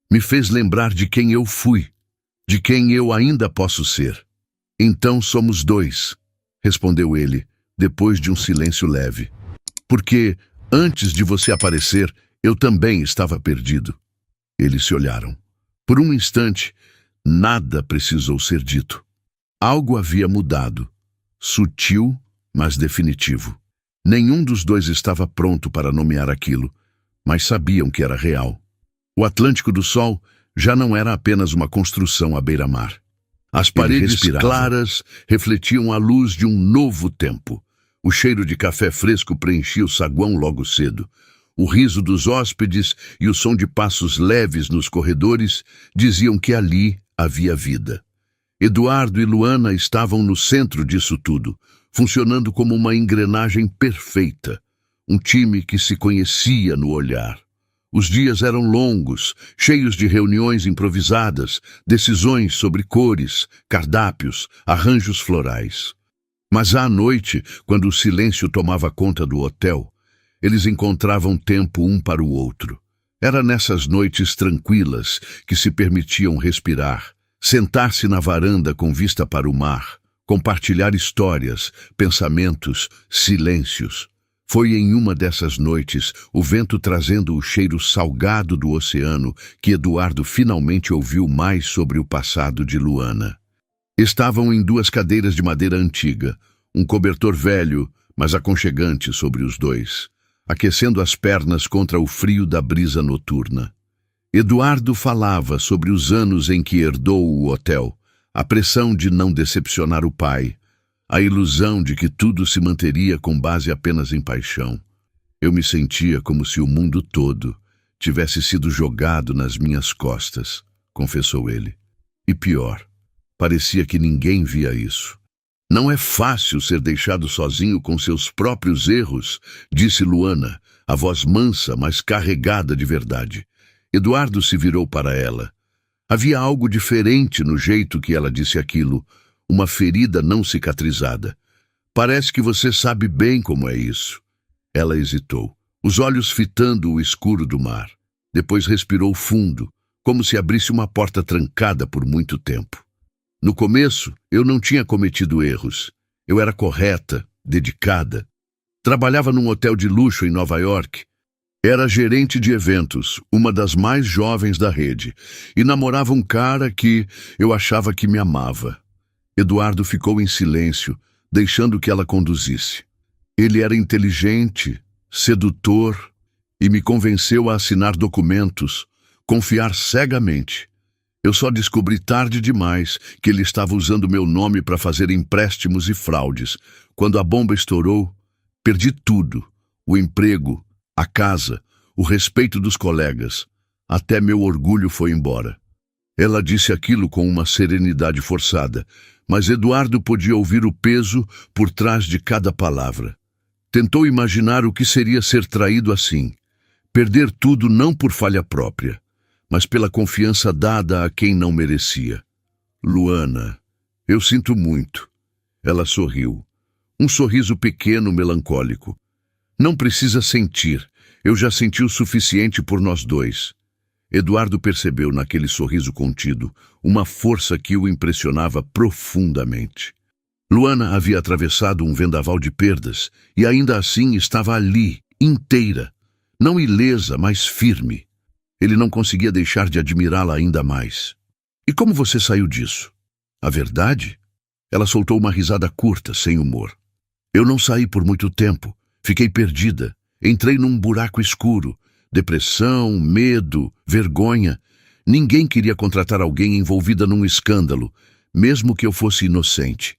me fez lembrar de quem eu fui, de quem eu ainda posso ser. Então somos dois, respondeu ele, depois de um silêncio leve. Porque, antes de você aparecer, eu também estava perdido. Eles se olharam. Por um instante, nada precisou ser dito. Algo havia mudado. Sutil, mas definitivo. Nenhum dos dois estava pronto para nomear aquilo, mas sabiam que era real. O Atlântico do Sol já não era apenas uma construção à beira-mar. As paredes claras refletiam a luz de um novo tempo. O cheiro de café fresco preenchia o saguão logo cedo. O riso dos hóspedes e o som de passos leves nos corredores diziam que ali havia vida. Eduardo e Luana estavam no centro disso tudo, funcionando como uma engrenagem perfeita, um time que se conhecia no olhar. Os dias eram longos, cheios de reuniões improvisadas, decisões sobre cores, cardápios, arranjos florais. Mas à noite, quando o silêncio tomava conta do hotel, eles encontravam tempo um para o outro. Era nessas noites tranquilas que se permitiam respirar, sentar-se na varanda com vista para o mar, compartilhar histórias, pensamentos, silêncios. Foi em uma dessas noites, o vento trazendo o cheiro salgado do oceano, que Eduardo finalmente ouviu mais sobre o passado de Luana. Estavam em duas cadeiras de madeira antiga, um cobertor velho, mas aconchegante sobre os dois, aquecendo as pernas contra o frio da brisa noturna. Eduardo falava sobre os anos em que herdou o hotel, a pressão de não decepcionar o pai, a ilusão de que tudo se manteria com base apenas em paixão. Eu me sentia como se o mundo todo tivesse sido jogado nas minhas costas, confessou ele. E pior, parecia que ninguém via isso. Não é fácil ser deixado sozinho com seus próprios erros, disse Luana, a voz mansa, mas carregada de verdade. Eduardo se virou para ela. Havia algo diferente no jeito que ela disse aquilo, uma ferida não cicatrizada. Parece que você sabe bem como é isso. Ela hesitou, os olhos fitando o escuro do mar. Depois respirou fundo, como se abrisse uma porta trancada por muito tempo. No começo, eu não tinha cometido erros. Eu era correta, dedicada. Trabalhava num hotel de luxo em Nova York. Era gerente de eventos, uma das mais jovens da rede, e namorava um cara que eu achava que me amava. Eduardo ficou em silêncio, deixando que ela conduzisse. Ele era inteligente, sedutor, e me convenceu a assinar documentos, confiar cegamente. Eu só descobri tarde demais que ele estava usando meu nome para fazer empréstimos e fraudes. Quando a bomba estourou, perdi tudo, o emprego, a casa, o respeito dos colegas. Até meu orgulho foi embora. Ela disse aquilo com uma serenidade forçada, mas Eduardo podia ouvir o peso por trás de cada palavra. Tentou imaginar o que seria ser traído assim, perder tudo não por falha própria, mas pela confiança dada a quem não merecia. Luana, eu sinto muito. Ela sorriu. Um sorriso pequeno, melancólico. Não precisa sentir. Eu já senti o suficiente por nós dois. Eduardo percebeu naquele sorriso contido uma força que o impressionava profundamente. Luana havia atravessado um vendaval de perdas e ainda assim estava ali, inteira. Não ilesa, mas firme. Ele não conseguia deixar de admirá-la ainda mais. E como você saiu disso? A verdade? Ela soltou uma risada curta, sem humor. Eu não saí por muito tempo. Fiquei perdida. Entrei num buraco escuro. Depressão, medo, vergonha. Ninguém queria contratar alguém envolvida num escândalo, mesmo que eu fosse inocente.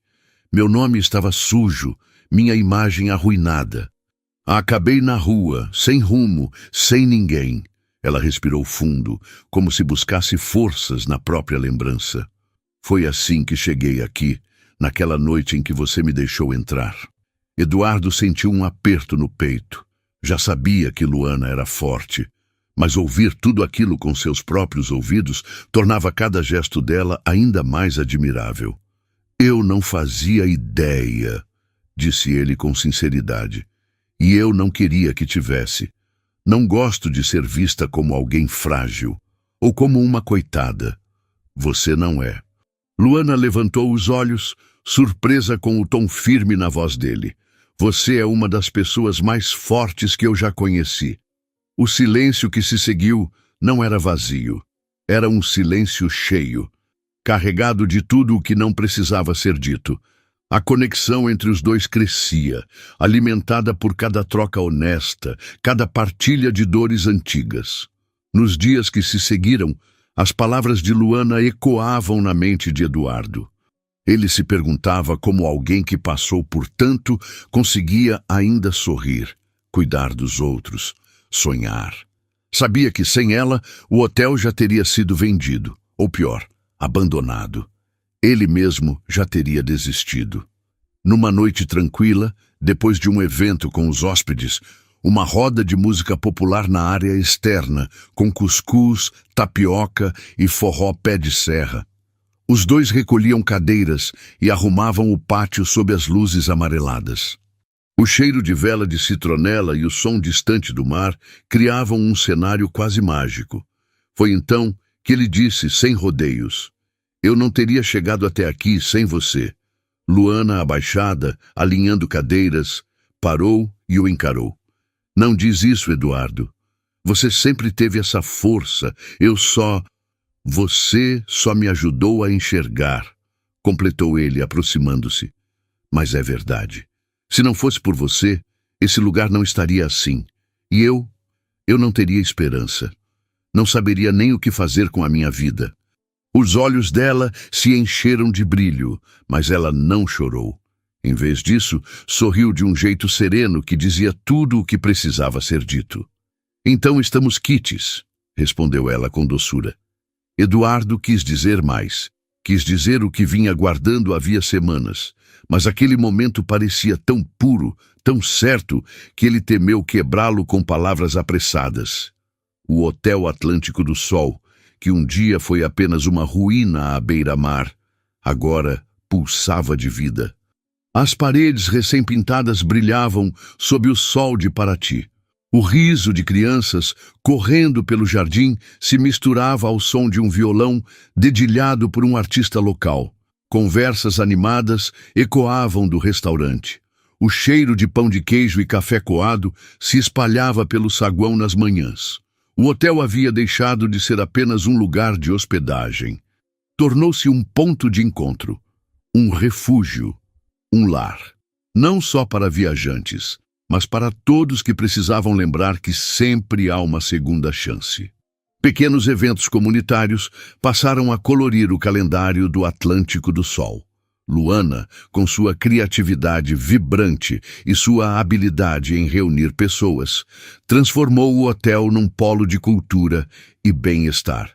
Meu nome estava sujo, minha imagem arruinada. Acabei na rua, sem rumo, sem ninguém. Ela respirou fundo, como se buscasse forças na própria lembrança. Foi assim que cheguei aqui, naquela noite em que você me deixou entrar. Eduardo sentiu um aperto no peito. Já sabia que Luana era forte, mas ouvir tudo aquilo com seus próprios ouvidos tornava cada gesto dela ainda mais admirável. Eu não fazia ideia, disse ele com sinceridade, e eu não queria que tivesse. Não gosto de ser vista como alguém frágil, ou como uma coitada. Você não é. Luana levantou os olhos, surpresa com o tom firme na voz dele. Você é uma das pessoas mais fortes que eu já conheci. O silêncio que se seguiu não era vazio. Era um silêncio cheio, carregado de tudo o que não precisava ser dito. A conexão entre os dois crescia, alimentada por cada troca honesta, cada partilha de dores antigas. Nos dias que se seguiram, as palavras de Luana ecoavam na mente de Eduardo. Ele se perguntava como alguém que passou por tanto conseguia ainda sorrir, cuidar dos outros, sonhar. Sabia que sem ela, o hotel já teria sido vendido, ou pior, abandonado. Ele mesmo já teria desistido. Numa noite tranquila, depois de um evento com os hóspedes, uma roda de música popular na área externa, com cuscuz, tapioca e forró pé de serra. Os dois recolhiam cadeiras e arrumavam o pátio sob as luzes amareladas. O cheiro de vela de citronela e o som distante do mar criavam um cenário quase mágico. Foi então que ele disse, sem rodeios: "Eu não teria chegado até aqui sem você." Luana, abaixada, alinhando cadeiras, parou e o encarou. "Não diz isso, Eduardo. Você sempre teve essa força. Você só me ajudou a enxergar", completou ele, aproximando-se. "Mas é verdade. Se não fosse por você, esse lugar não estaria assim. E eu não teria esperança. Não saberia nem o que fazer com a minha vida." Os olhos dela se encheram de brilho, mas ela não chorou. Em vez disso, sorriu de um jeito sereno que dizia tudo o que precisava ser dito. "Então estamos quites", respondeu ela com doçura. Eduardo quis dizer mais. Quis dizer o que vinha guardando havia semanas, mas aquele momento parecia tão puro, tão certo, que ele temeu quebrá-lo com palavras apressadas. O Hotel Atlântico do Sol, que um dia foi apenas uma ruína à beira-mar, agora pulsava de vida. As paredes recém-pintadas brilhavam sob o sol de Paraty. O riso de crianças correndo pelo jardim se misturava ao som de um violão dedilhado por um artista local. Conversas animadas ecoavam do restaurante. O cheiro de pão de queijo e café coado se espalhava pelo saguão nas manhãs. O hotel havia deixado de ser apenas um lugar de hospedagem. Tornou-se um ponto de encontro, um refúgio, um lar. Não só para viajantes, mas para todos que precisavam lembrar que sempre há uma segunda chance. Pequenos eventos comunitários passaram a colorir o calendário do Atlântico do Sol. Luana, com sua criatividade vibrante e sua habilidade em reunir pessoas, transformou o hotel num polo de cultura e bem-estar.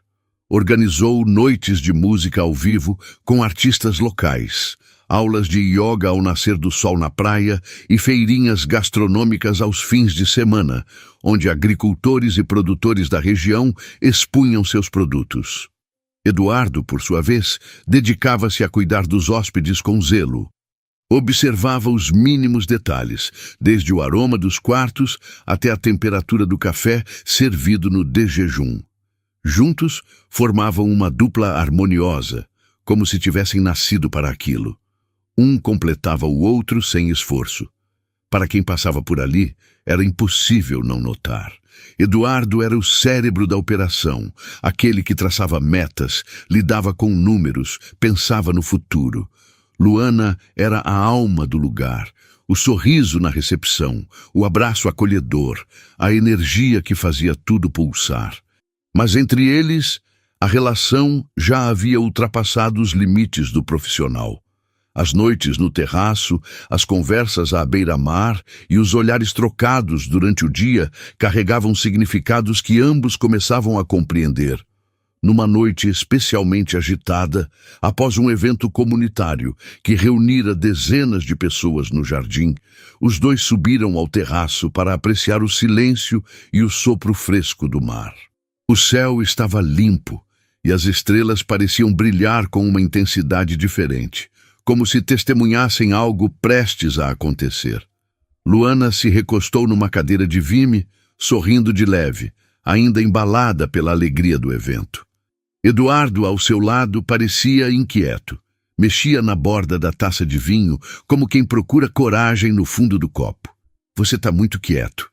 Organizou noites de música ao vivo com artistas locais, aulas de yoga ao nascer do sol na praia e feirinhas gastronômicas aos fins de semana, onde agricultores e produtores da região expunham seus produtos. Eduardo, por sua vez, dedicava-se a cuidar dos hóspedes com zelo. Observava os mínimos detalhes, desde o aroma dos quartos até a temperatura do café servido no de jejum. Juntos, formavam uma dupla harmoniosa, como se tivessem nascido para aquilo. Um completava o outro sem esforço. Para quem passava por ali, era impossível não notar. Eduardo era o cérebro da operação, aquele que traçava metas, lidava com números, pensava no futuro. Luana era a alma do lugar, o sorriso na recepção, o abraço acolhedor, a energia que fazia tudo pulsar. Mas entre eles, a relação já havia ultrapassado os limites do profissional. As noites no terraço, as conversas à beira-mar e os olhares trocados durante o dia carregavam significados que ambos começavam a compreender. Numa noite especialmente agitada, após um evento comunitário que reunira dezenas de pessoas no jardim, os dois subiram ao terraço para apreciar o silêncio e o sopro fresco do mar. O céu estava limpo e as estrelas pareciam brilhar com uma intensidade diferente, como se testemunhassem algo prestes a acontecer. Luana se recostou numa cadeira de vime, sorrindo de leve, ainda embalada pela alegria do evento. Eduardo, ao seu lado, parecia inquieto. Mexia na borda da taça de vinho, como quem procura coragem no fundo do copo. Você está muito quieto,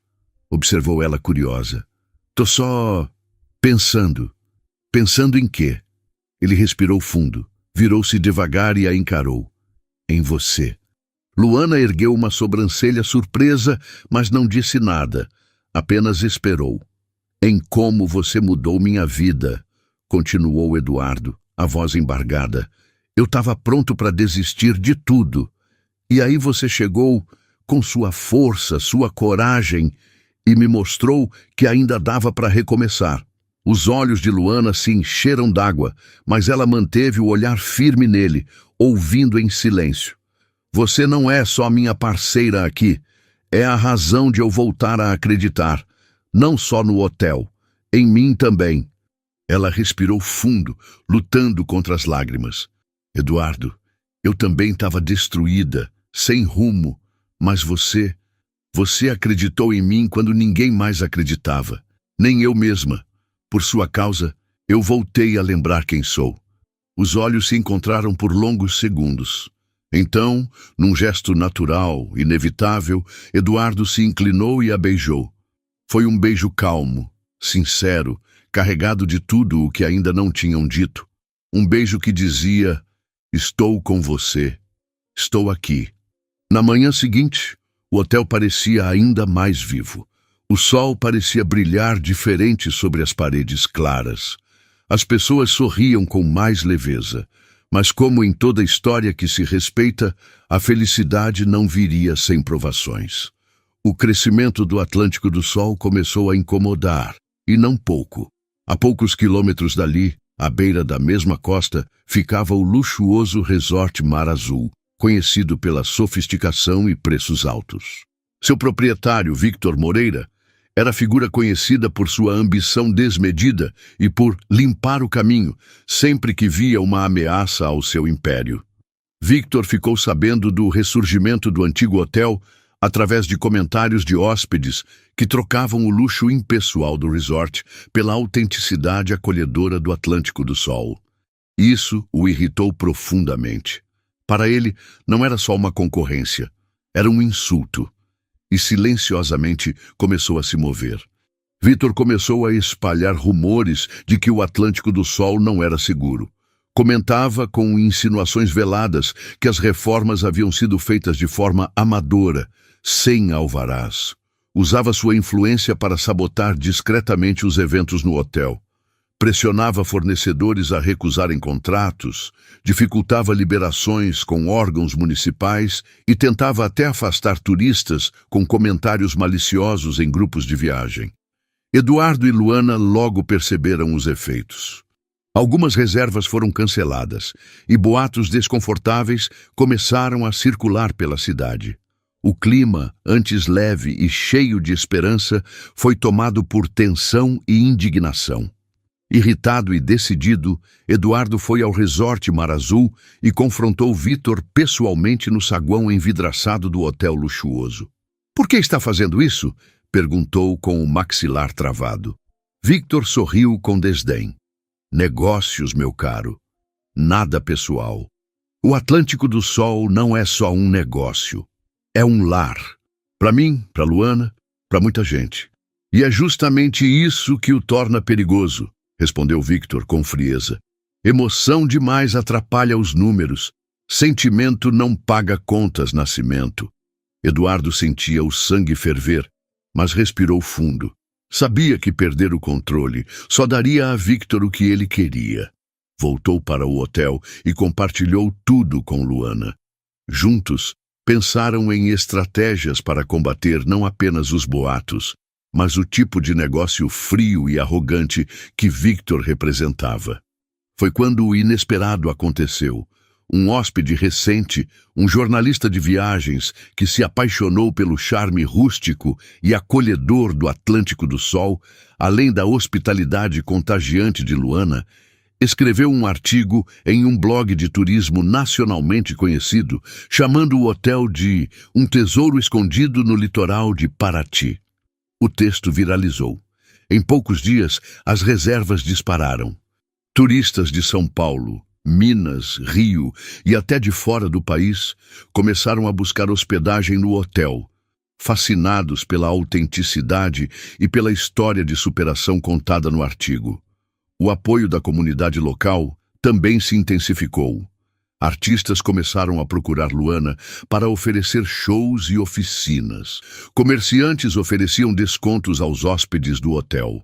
observou ela curiosa. Tô só pensando. Pensando em quê? Ele respirou fundo, virou-se devagar e a encarou. Em você. Luana ergueu uma sobrancelha surpresa, mas não disse nada, apenas esperou. Em como você mudou minha vida, continuou Eduardo, a voz embargada. Eu estava pronto para desistir de tudo. E aí você chegou com sua força, sua coragem, e me mostrou que ainda dava para recomeçar. Os olhos de Luana se encheram d'água, mas ela manteve o olhar firme nele, ouvindo em silêncio. Você não é só minha parceira aqui, é a razão de eu voltar a acreditar, não só no hotel, em mim também. Ela respirou fundo, lutando contra as lágrimas. Eduardo, eu também estava destruída, sem rumo, mas você acreditou em mim quando ninguém mais acreditava, nem eu mesma. Por sua causa, eu voltei a lembrar quem sou. Os olhos se encontraram por longos segundos. Então, num gesto natural, inevitável, Eduardo se inclinou e a beijou. Foi um beijo calmo, sincero, carregado de tudo o que ainda não tinham dito. Um beijo que dizia: estou com você, estou aqui. Na manhã seguinte, o hotel parecia ainda mais vivo. O sol parecia brilhar diferente sobre as paredes claras. As pessoas sorriam com mais leveza. Mas como em toda história que se respeita, a felicidade não viria sem provações. O crescimento do Atlântico do Sol começou a incomodar, e não pouco. A poucos quilômetros dali, à beira da mesma costa, ficava o luxuoso resort Mar Azul, conhecido pela sofisticação e preços altos. Seu proprietário, Victor Moreira, era figura conhecida por sua ambição desmedida e por limpar o caminho sempre que via uma ameaça ao seu império. Victor ficou sabendo do ressurgimento do antigo hotel através de comentários de hóspedes que trocavam o luxo impessoal do resort pela autenticidade acolhedora do Atlântico do Sol. Isso o irritou profundamente. Para ele, não era só uma concorrência, era um insulto. E silenciosamente começou a se mover. Victor começou a espalhar rumores de que o Atlântico do Sol não era seguro. Comentava com insinuações veladas que as reformas haviam sido feitas de forma amadora, sem alvarás. Usava sua influência para sabotar discretamente os eventos no hotel. Pressionava fornecedores a recusarem contratos, dificultava liberações com órgãos municipais e tentava até afastar turistas com comentários maliciosos em grupos de viagem. Eduardo e Luana logo perceberam os efeitos. Algumas reservas foram canceladas e boatos desconfortáveis começaram a circular pela cidade. O clima, antes leve e cheio de esperança, foi tomado por tensão e indignação. Irritado e decidido, Eduardo foi ao resort Mar Azul e confrontou Victor pessoalmente no saguão envidraçado do hotel luxuoso. "Por que está fazendo isso?" perguntou com o maxilar travado. Victor sorriu com desdém. "Negócios, meu caro. Nada pessoal. O Atlântico do Sol não é só um negócio. É um lar. Para mim, para Luana, para muita gente. E é justamente isso que o torna perigoso", respondeu Victor com frieza. "Emoção demais atrapalha os números. Sentimento não paga contas, Nascimento." Eduardo sentia o sangue ferver, mas respirou fundo. Sabia que perder o controle só daria a Victor o que ele queria. Voltou para o hotel e compartilhou tudo com Luana. Juntos, pensaram em estratégias para combater não apenas os boatos, mas o tipo de negócio frio e arrogante que Victor representava. Foi quando o inesperado aconteceu. Um hóspede recente, um jornalista de viagens que se apaixonou pelo charme rústico e acolhedor do Atlântico do Sol, além da hospitalidade contagiante de Luana, escreveu um artigo em um blog de turismo nacionalmente conhecido, chamando o hotel de um tesouro escondido no litoral de Paraty. O texto viralizou. Em poucos dias, as reservas dispararam. Turistas de São Paulo, Minas, Rio e até de fora do país começaram a buscar hospedagem no hotel, fascinados pela autenticidade e pela história de superação contada no artigo. O apoio da comunidade local também se intensificou. Artistas começaram a procurar Luana para oferecer shows e oficinas. Comerciantes ofereciam descontos aos hóspedes do hotel.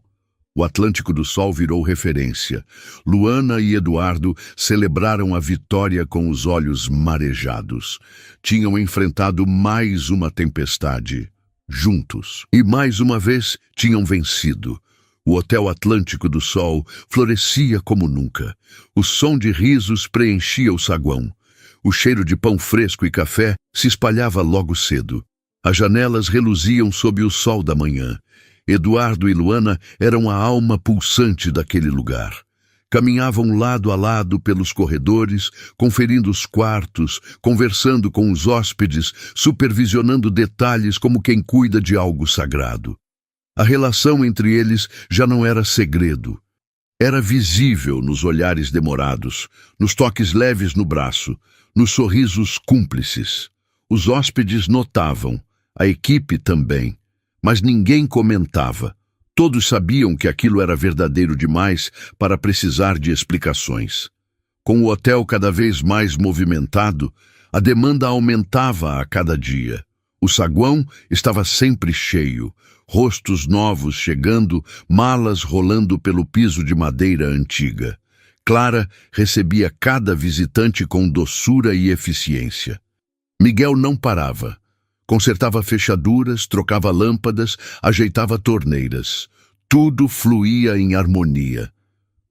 O Atlântico do Sol virou referência. Luana e Eduardo celebraram a vitória com os olhos marejados. Tinham enfrentado mais uma tempestade, juntos. E mais uma vez tinham vencido. O Hotel Atlântico do Sol florescia como nunca. O som de risos preenchia o saguão. O cheiro de pão fresco e café se espalhava logo cedo. As janelas reluziam sob o sol da manhã. Eduardo e Luana eram a alma pulsante daquele lugar. Caminhavam lado a lado pelos corredores, conferindo os quartos, conversando com os hóspedes, supervisionando detalhes como quem cuida de algo sagrado. A relação entre eles já não era segredo. Era visível nos olhares demorados, nos toques leves no braço, nos sorrisos cúmplices. Os hóspedes notavam, a equipe também, mas ninguém comentava. Todos sabiam que aquilo era verdadeiro demais para precisar de explicações. Com o hotel cada vez mais movimentado, a demanda aumentava a cada dia. O saguão estava sempre cheio, rostos novos chegando, malas rolando pelo piso de madeira antiga. Clara recebia cada visitante com doçura e eficiência. Miguel não parava. Consertava fechaduras, trocava lâmpadas, ajeitava torneiras. Tudo fluía em harmonia.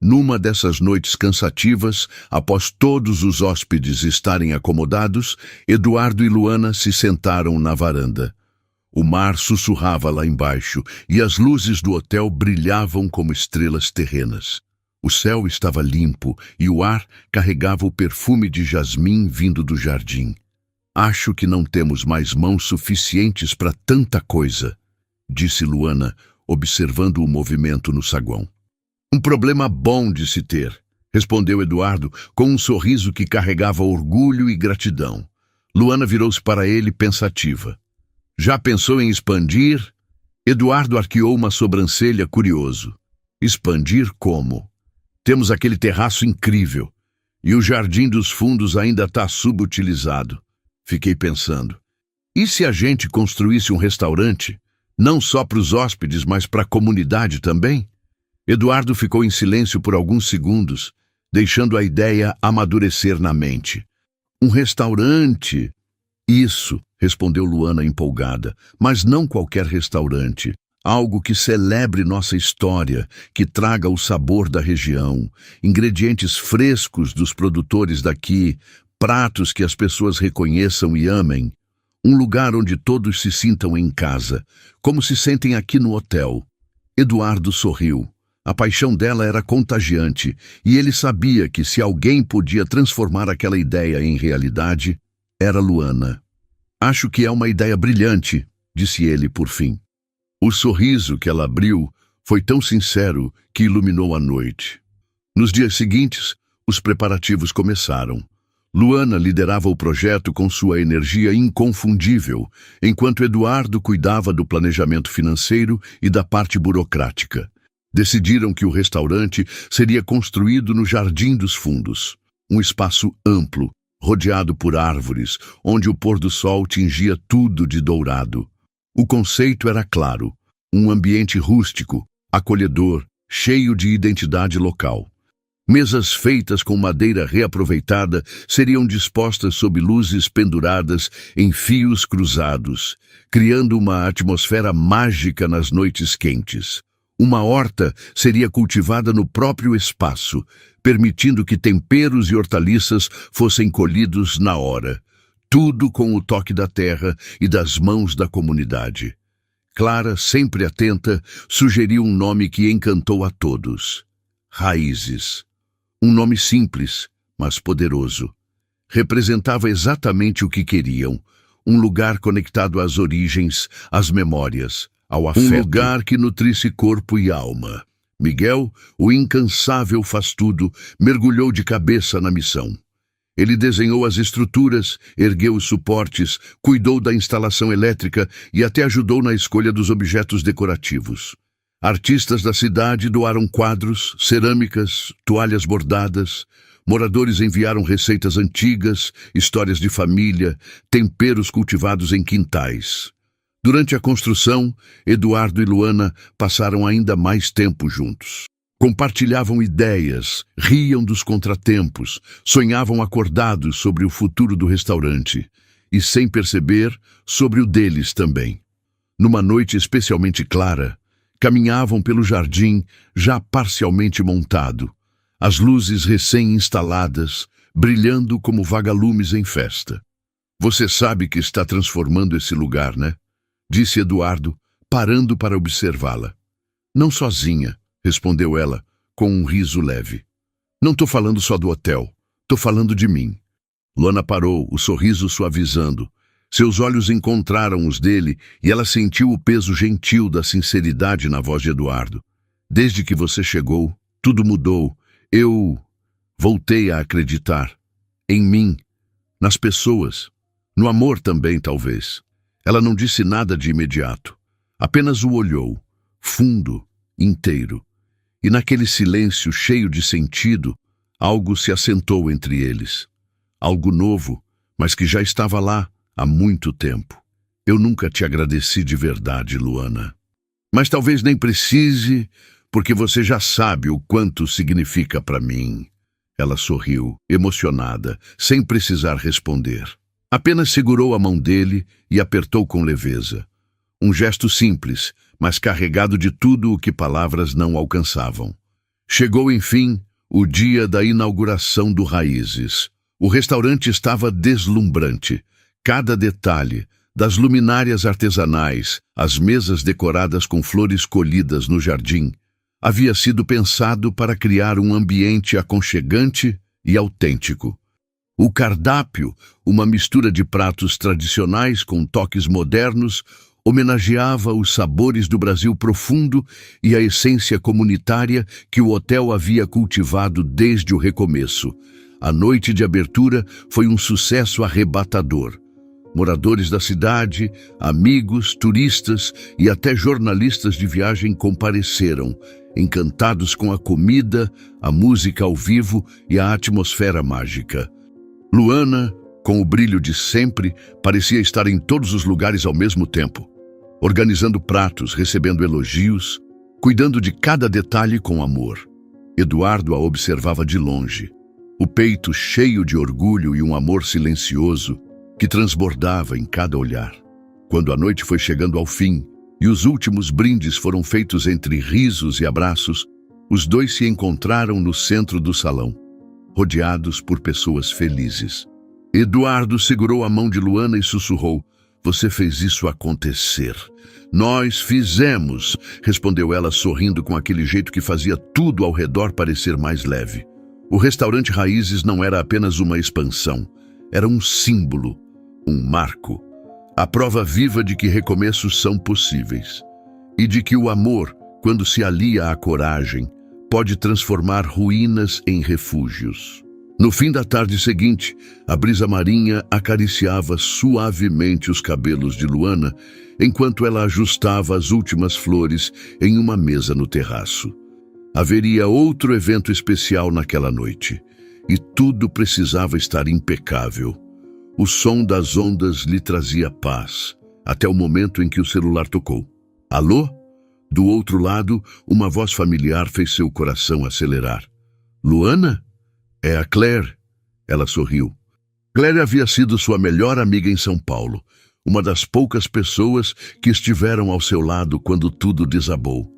Numa dessas noites cansativas, após todos os hóspedes estarem acomodados, Eduardo e Luana se sentaram na varanda. O mar sussurrava lá embaixo e as luzes do hotel brilhavam como estrelas terrenas. O céu estava limpo e o ar carregava o perfume de jasmim vindo do jardim. Acho que não temos mais mãos suficientes para tanta coisa, disse Luana, observando o movimento no saguão. Um problema bom de se ter, respondeu Eduardo, com um sorriso que carregava orgulho e gratidão. Luana virou-se para ele pensativa. Já pensou em expandir? Eduardo arqueou uma sobrancelha curioso. Expandir como? Temos aquele terraço incrível. E o jardim dos fundos ainda está subutilizado. Fiquei pensando. E se a gente construísse um restaurante? Não só para os hóspedes, mas para a comunidade também? Eduardo ficou em silêncio por alguns segundos, deixando a ideia amadurecer na mente. Um restaurante? Isso, respondeu Luana empolgada, mas não qualquer restaurante. Algo que celebre nossa história, que traga o sabor da região, ingredientes frescos dos produtores daqui, pratos que as pessoas reconheçam e amem. Um lugar onde todos se sintam em casa, como se sentem aqui no hotel. Eduardo sorriu. A paixão dela era contagiante, e ele sabia que se alguém podia transformar aquela ideia em realidade, era Luana. Acho que é uma ideia brilhante, disse ele por fim. O sorriso que ela abriu foi tão sincero que iluminou a noite. Nos dias seguintes, os preparativos começaram. Luana liderava o projeto com sua energia inconfundível, enquanto Eduardo cuidava do planejamento financeiro e da parte burocrática. Decidiram que o restaurante seria construído no Jardim dos Fundos, um espaço amplo, rodeado por árvores, onde o pôr do sol tingia tudo de dourado. O conceito era claro, um ambiente rústico, acolhedor, cheio de identidade local. Mesas feitas com madeira reaproveitada seriam dispostas sob luzes penduradas em fios cruzados, criando uma atmosfera mágica nas noites quentes. Uma horta seria cultivada no próprio espaço, permitindo que temperos e hortaliças fossem colhidos na hora. Tudo com o toque da terra e das mãos da comunidade. Clara, sempre atenta, sugeriu um nome que encantou a todos. Raízes. Um nome simples, mas poderoso. Representava exatamente o que queriam. Um lugar conectado às origens, às memórias, ao afeto. Um lugar que nutrisse corpo e alma. Miguel, o incansável faz-tudo, mergulhou de cabeça na missão. Ele desenhou as estruturas, ergueu os suportes, cuidou da instalação elétrica e até ajudou na escolha dos objetos decorativos. Artistas da cidade doaram quadros, cerâmicas, toalhas bordadas. Moradores enviaram receitas antigas, histórias de família, temperos cultivados em quintais. Durante a construção, Eduardo e Luana passaram ainda mais tempo juntos. Compartilhavam ideias, riam dos contratempos, sonhavam acordados sobre o futuro do restaurante e, sem perceber, sobre o deles também. Numa noite especialmente clara, caminhavam pelo jardim já parcialmente montado, as luzes recém-instaladas, brilhando como vagalumes em festa. "Você sabe que está transformando esse lugar, né?" disse Eduardo, parando para observá-la. "Não sozinha", respondeu ela, com um riso leve. "Não estou falando só do hotel, estou falando de mim." Luana parou, o sorriso suavizando. Seus olhos encontraram os dele e ela sentiu o peso gentil da sinceridade na voz de Eduardo. "Desde que você chegou, tudo mudou. Eu voltei a acreditar. Em mim, nas pessoas, no amor também, talvez." Ela não disse nada de imediato. Apenas o olhou, fundo, inteiro. E naquele silêncio cheio de sentido, algo se assentou entre eles. Algo novo, mas que já estava lá há muito tempo. "Eu nunca te agradeci de verdade, Luana. Mas talvez nem precise, porque você já sabe o quanto significa para mim." Ela sorriu, emocionada, sem precisar responder. Apenas segurou a mão dele e apertou com leveza. Um gesto simples, mas carregado de tudo o que palavras não alcançavam. Chegou, enfim, o dia da inauguração do Raízes. O restaurante estava deslumbrante. Cada detalhe, das luminárias artesanais, às mesas decoradas com flores colhidas no jardim, havia sido pensado para criar um ambiente aconchegante e autêntico. O cardápio, uma mistura de pratos tradicionais com toques modernos, homenageava os sabores do Brasil profundo e a essência comunitária que o hotel havia cultivado desde o recomeço. A noite de abertura foi um sucesso arrebatador. Moradores da cidade, amigos, turistas e até jornalistas de viagem compareceram, encantados com a comida, a música ao vivo e a atmosfera mágica. Luana, com o brilho de sempre, parecia estar em todos os lugares ao mesmo tempo, organizando pratos, recebendo elogios, cuidando de cada detalhe com amor. Eduardo a observava de longe, o peito cheio de orgulho e um amor silencioso que transbordava em cada olhar. Quando a noite foi chegando ao fim e os últimos brindes foram feitos entre risos e abraços, os dois se encontraram no centro do salão, rodeados por pessoas felizes. Eduardo segurou a mão de Luana e sussurrou: "Você fez isso acontecer." "Nós fizemos", respondeu ela sorrindo com aquele jeito que fazia tudo ao redor parecer mais leve. O restaurante Raízes não era apenas uma expansão, era um símbolo, um marco, a prova viva de que recomeços são possíveis e de que o amor, quando se alia à coragem, pode transformar ruínas em refúgios. No fim da tarde seguinte, a brisa marinha acariciava suavemente os cabelos de Luana, enquanto ela ajustava as últimas flores em uma mesa no terraço. Haveria outro evento especial naquela noite, e tudo precisava estar impecável. O som das ondas lhe trazia paz, até o momento em que o celular tocou. "Alô?" Do outro lado, uma voz familiar fez seu coração acelerar. "Luana? É a Claire." Ela sorriu. Claire havia sido sua melhor amiga em São Paulo, uma das poucas pessoas que estiveram ao seu lado quando tudo desabou.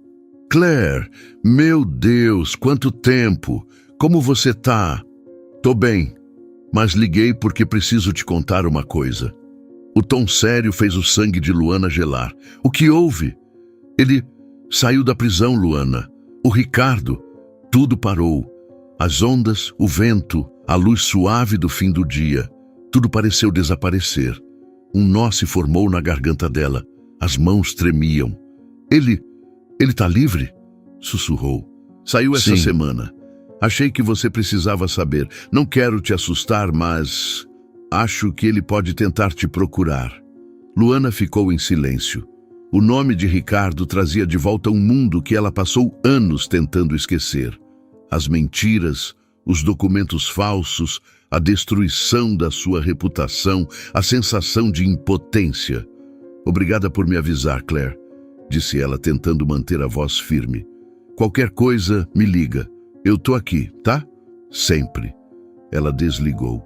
"Claire, meu Deus, quanto tempo! Como você tá?" "Tô bem, mas liguei porque preciso te contar uma coisa." O tom sério fez o sangue de Luana gelar. "O que houve?" "Ele saiu da prisão, Luana. O Ricardo." Tudo parou. As ondas, o vento, a luz suave do fim do dia. Tudo pareceu desaparecer. Um nó se formou na garganta dela. As mãos tremiam. Ele tá livre?" sussurrou. Saiu essa Sim. semana. Achei que você precisava saber. Não quero te assustar, mas acho que ele pode tentar te procurar. Luana ficou em silêncio. O nome de Ricardo trazia de volta um mundo que ela passou anos tentando esquecer. As mentiras, os documentos falsos, a destruição da sua reputação, a sensação de impotência. Obrigada por me avisar, Claire, disse ela, tentando manter a voz firme. Qualquer coisa, me liga. Eu tô aqui, tá? Sempre. Ela desligou.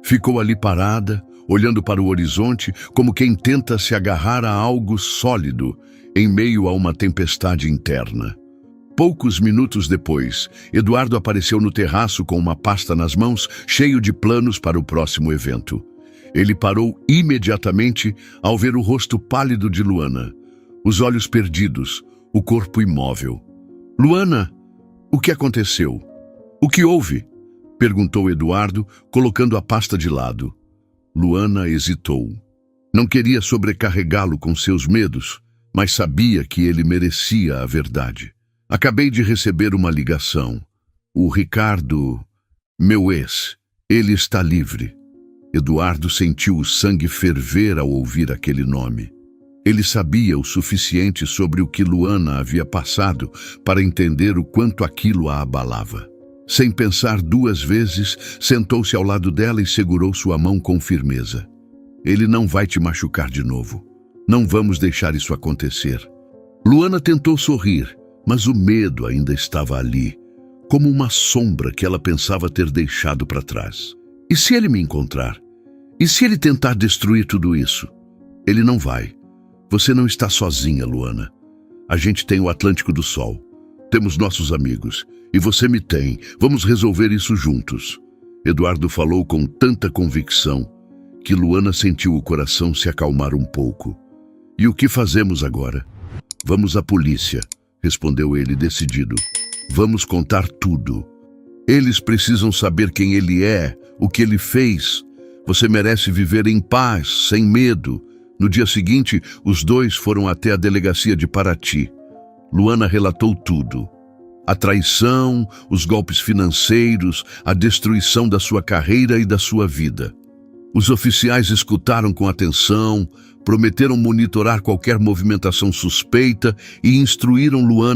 Ficou ali parada, olhando para o horizonte, como quem tenta se agarrar a algo sólido, em meio a uma tempestade interna. Poucos minutos depois, Eduardo apareceu no terraço com uma pasta nas mãos, cheio de planos para o próximo evento. Ele parou imediatamente ao ver o rosto pálido de Luana, os olhos perdidos, o corpo imóvel. Luana, o que aconteceu? O que houve? Perguntou Eduardo, colocando a pasta de lado. Luana hesitou. Não queria sobrecarregá-lo com seus medos, mas sabia que ele merecia a verdade. Acabei de receber uma ligação. O Ricardo, meu ex, ele está livre. Eduardo sentiu o sangue ferver ao ouvir aquele nome. Ele sabia o suficiente sobre o que Luana havia passado para entender o quanto aquilo a abalava. Sem pensar duas vezes, sentou-se ao lado dela e segurou sua mão com firmeza. Ele não vai te machucar de novo. Não vamos deixar isso acontecer. Luana tentou sorrir, mas o medo ainda estava ali, como uma sombra que ela pensava ter deixado para trás. E se ele me encontrar? E se ele tentar destruir tudo isso? Ele não vai. Você não está sozinha, Luana. A gente tem o Atlântico do Sol. Temos nossos amigos. E você me tem. Vamos resolver isso juntos. Eduardo falou com tanta convicção que Luana sentiu o coração se acalmar um pouco. E o que fazemos agora? Vamos à polícia, respondeu ele decidido. Vamos contar tudo. Eles precisam saber quem ele é, o que ele fez. Você merece viver em paz, sem medo. No dia seguinte, os dois foram até a delegacia de Paraty. Luana relatou tudo. A traição, os golpes financeiros, a destruição da sua carreira e da sua vida. Os oficiais escutaram com atenção, prometeram monitorar qualquer movimentação suspeita e instruíram Luana